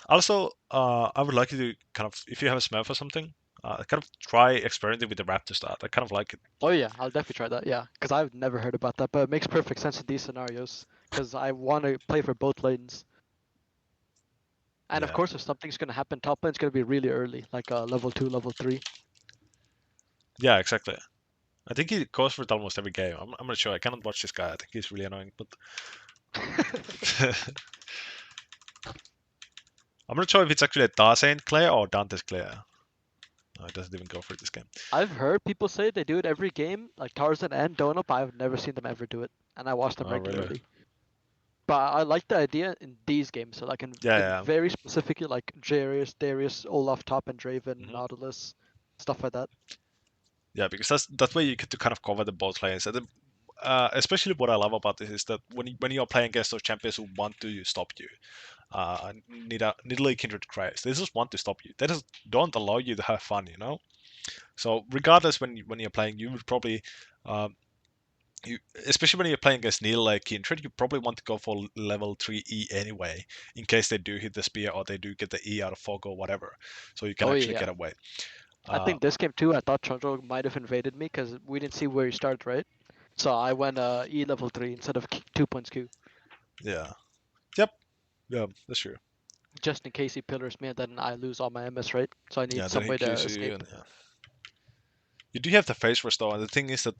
Speaker 1: Also, I would like you to kind of, if you have a smell for something, kind of try experimenting with the raptor start. I kind of like it.
Speaker 2: Oh yeah, I'll definitely try that. Yeah, because I've never heard about that, but it makes perfect sense in these scenarios. Because I want to play for both lanes, and of
Speaker 1: Yeah.
Speaker 2: course, if something's gonna happen, top lane's gonna be really early, like level 2, level 3.
Speaker 1: Yeah, exactly. I think he goes for it almost every game. I'm not sure. I cannot watch this guy. I think he's really annoying. But I'm not sure if it's actually a doesnt clear or Dante's clear. No, it doesn't even go for it this game.
Speaker 2: I've heard people say they do it every game, like Tarzan and Donut, but I've never seen them ever do it, and I watch them
Speaker 1: Oh, really?
Speaker 2: regularly. But I like the idea in these games, so like
Speaker 1: Yeah,
Speaker 2: in
Speaker 1: yeah.
Speaker 2: very specifically like Darius, Olaf top and Draven,
Speaker 1: Hmm.
Speaker 2: Nautilus, stuff like that.
Speaker 1: Yeah, because that's where you get to kind of cover the both lanes. And especially what I love about this is that when you're playing against those champions who want to stop you, nida kindred craze, they just want to stop you. They just don't allow you to have fun, you know. So regardless, when you're playing, you would probably, um, you especially when you're playing against nida kindred, you probably want to go for level 3 E anyway, in case they do hit the spear or they do get the E out of fog or whatever, so you can
Speaker 2: Oh
Speaker 1: actually
Speaker 2: yeah,
Speaker 1: get away.
Speaker 2: I
Speaker 1: Uh,
Speaker 2: think this game too. I thought Chandra might have invaded me because we didn't see where he started, right? So I went E level 3 instead of 2 points Q,
Speaker 1: yeah. Yep. Yeah. That's true.
Speaker 2: just in case he pillars me and then I lose all my MS, right? So I need
Speaker 1: Yeah. Then
Speaker 2: some
Speaker 1: he
Speaker 2: way to
Speaker 1: kills you,
Speaker 2: escape.
Speaker 1: and yeah. You do have the face rush though, and the thing is that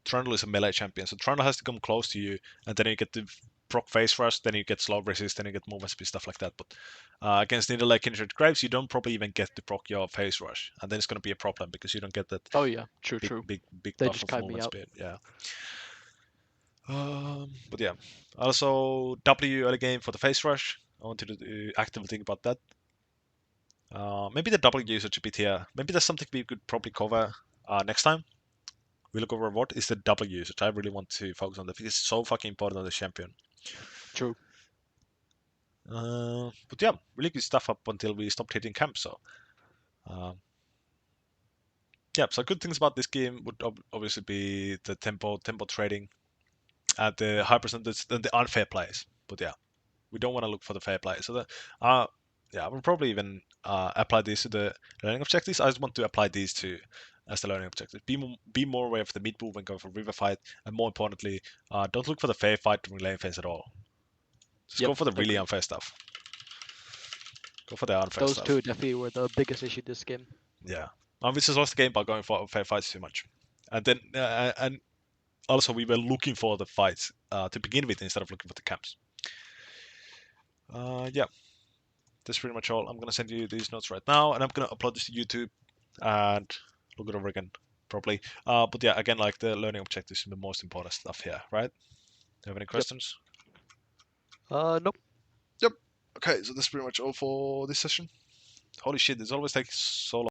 Speaker 1: Trundle is a melee champion, so Trundle has to come close to you, and then you get the proc face rush, then you get slow resist, then you get movement speed, stuff like that. But against Needle like Kindred Graves, you don't probably even get to proc your face rush, and then it's gonna be a problem because you don't get that
Speaker 2: Oh yeah, true, true.
Speaker 1: big
Speaker 2: They
Speaker 1: buff
Speaker 2: just
Speaker 1: of
Speaker 2: kite me
Speaker 1: movement
Speaker 2: out.
Speaker 1: speed. Yeah. But yeah, also W early game for the face rush. I want you to actively think about that. Maybe the W usage a bit here. Maybe that's something we could probably cover next time. We look over what is the W usage. I really want to focus on that because it's so fucking important on the champion.
Speaker 2: True.
Speaker 1: But yeah, really good stuff up until we stopped hitting camp. So um, yeah, so good things about this game would obviously be the tempo trading, and the high percentage and the unfair plays. But yeah, we don't want to look for the fair play. So the yeah, we'll probably even apply these to the learning objectives. I just want to apply these to as the learning objectives. Be more aware of the mid move when going for river fight, and more importantly, don't look for the fair fight during lane phase at all. Just
Speaker 2: Yep,
Speaker 1: go for the really
Speaker 2: agree.
Speaker 1: unfair stuff. Go for the unfair
Speaker 2: Those
Speaker 1: stuff.
Speaker 2: two definitely were the biggest issue this game.
Speaker 1: Yeah, we just lost the game by going for fair fights too much, and then and also we were looking for the fights to begin with instead of looking for the camps. Yeah, that's pretty much all. I'm gonna send you these notes right now, and I'm gonna upload this to YouTube and look it over again properly. But yeah, again, like the learning objectives is the most important stuff here, right? Do you have any
Speaker 2: Yep.
Speaker 1: questions?
Speaker 2: Nope.
Speaker 1: Yep. Okay, so that's pretty much all for this session. Holy shit, this always takes so long.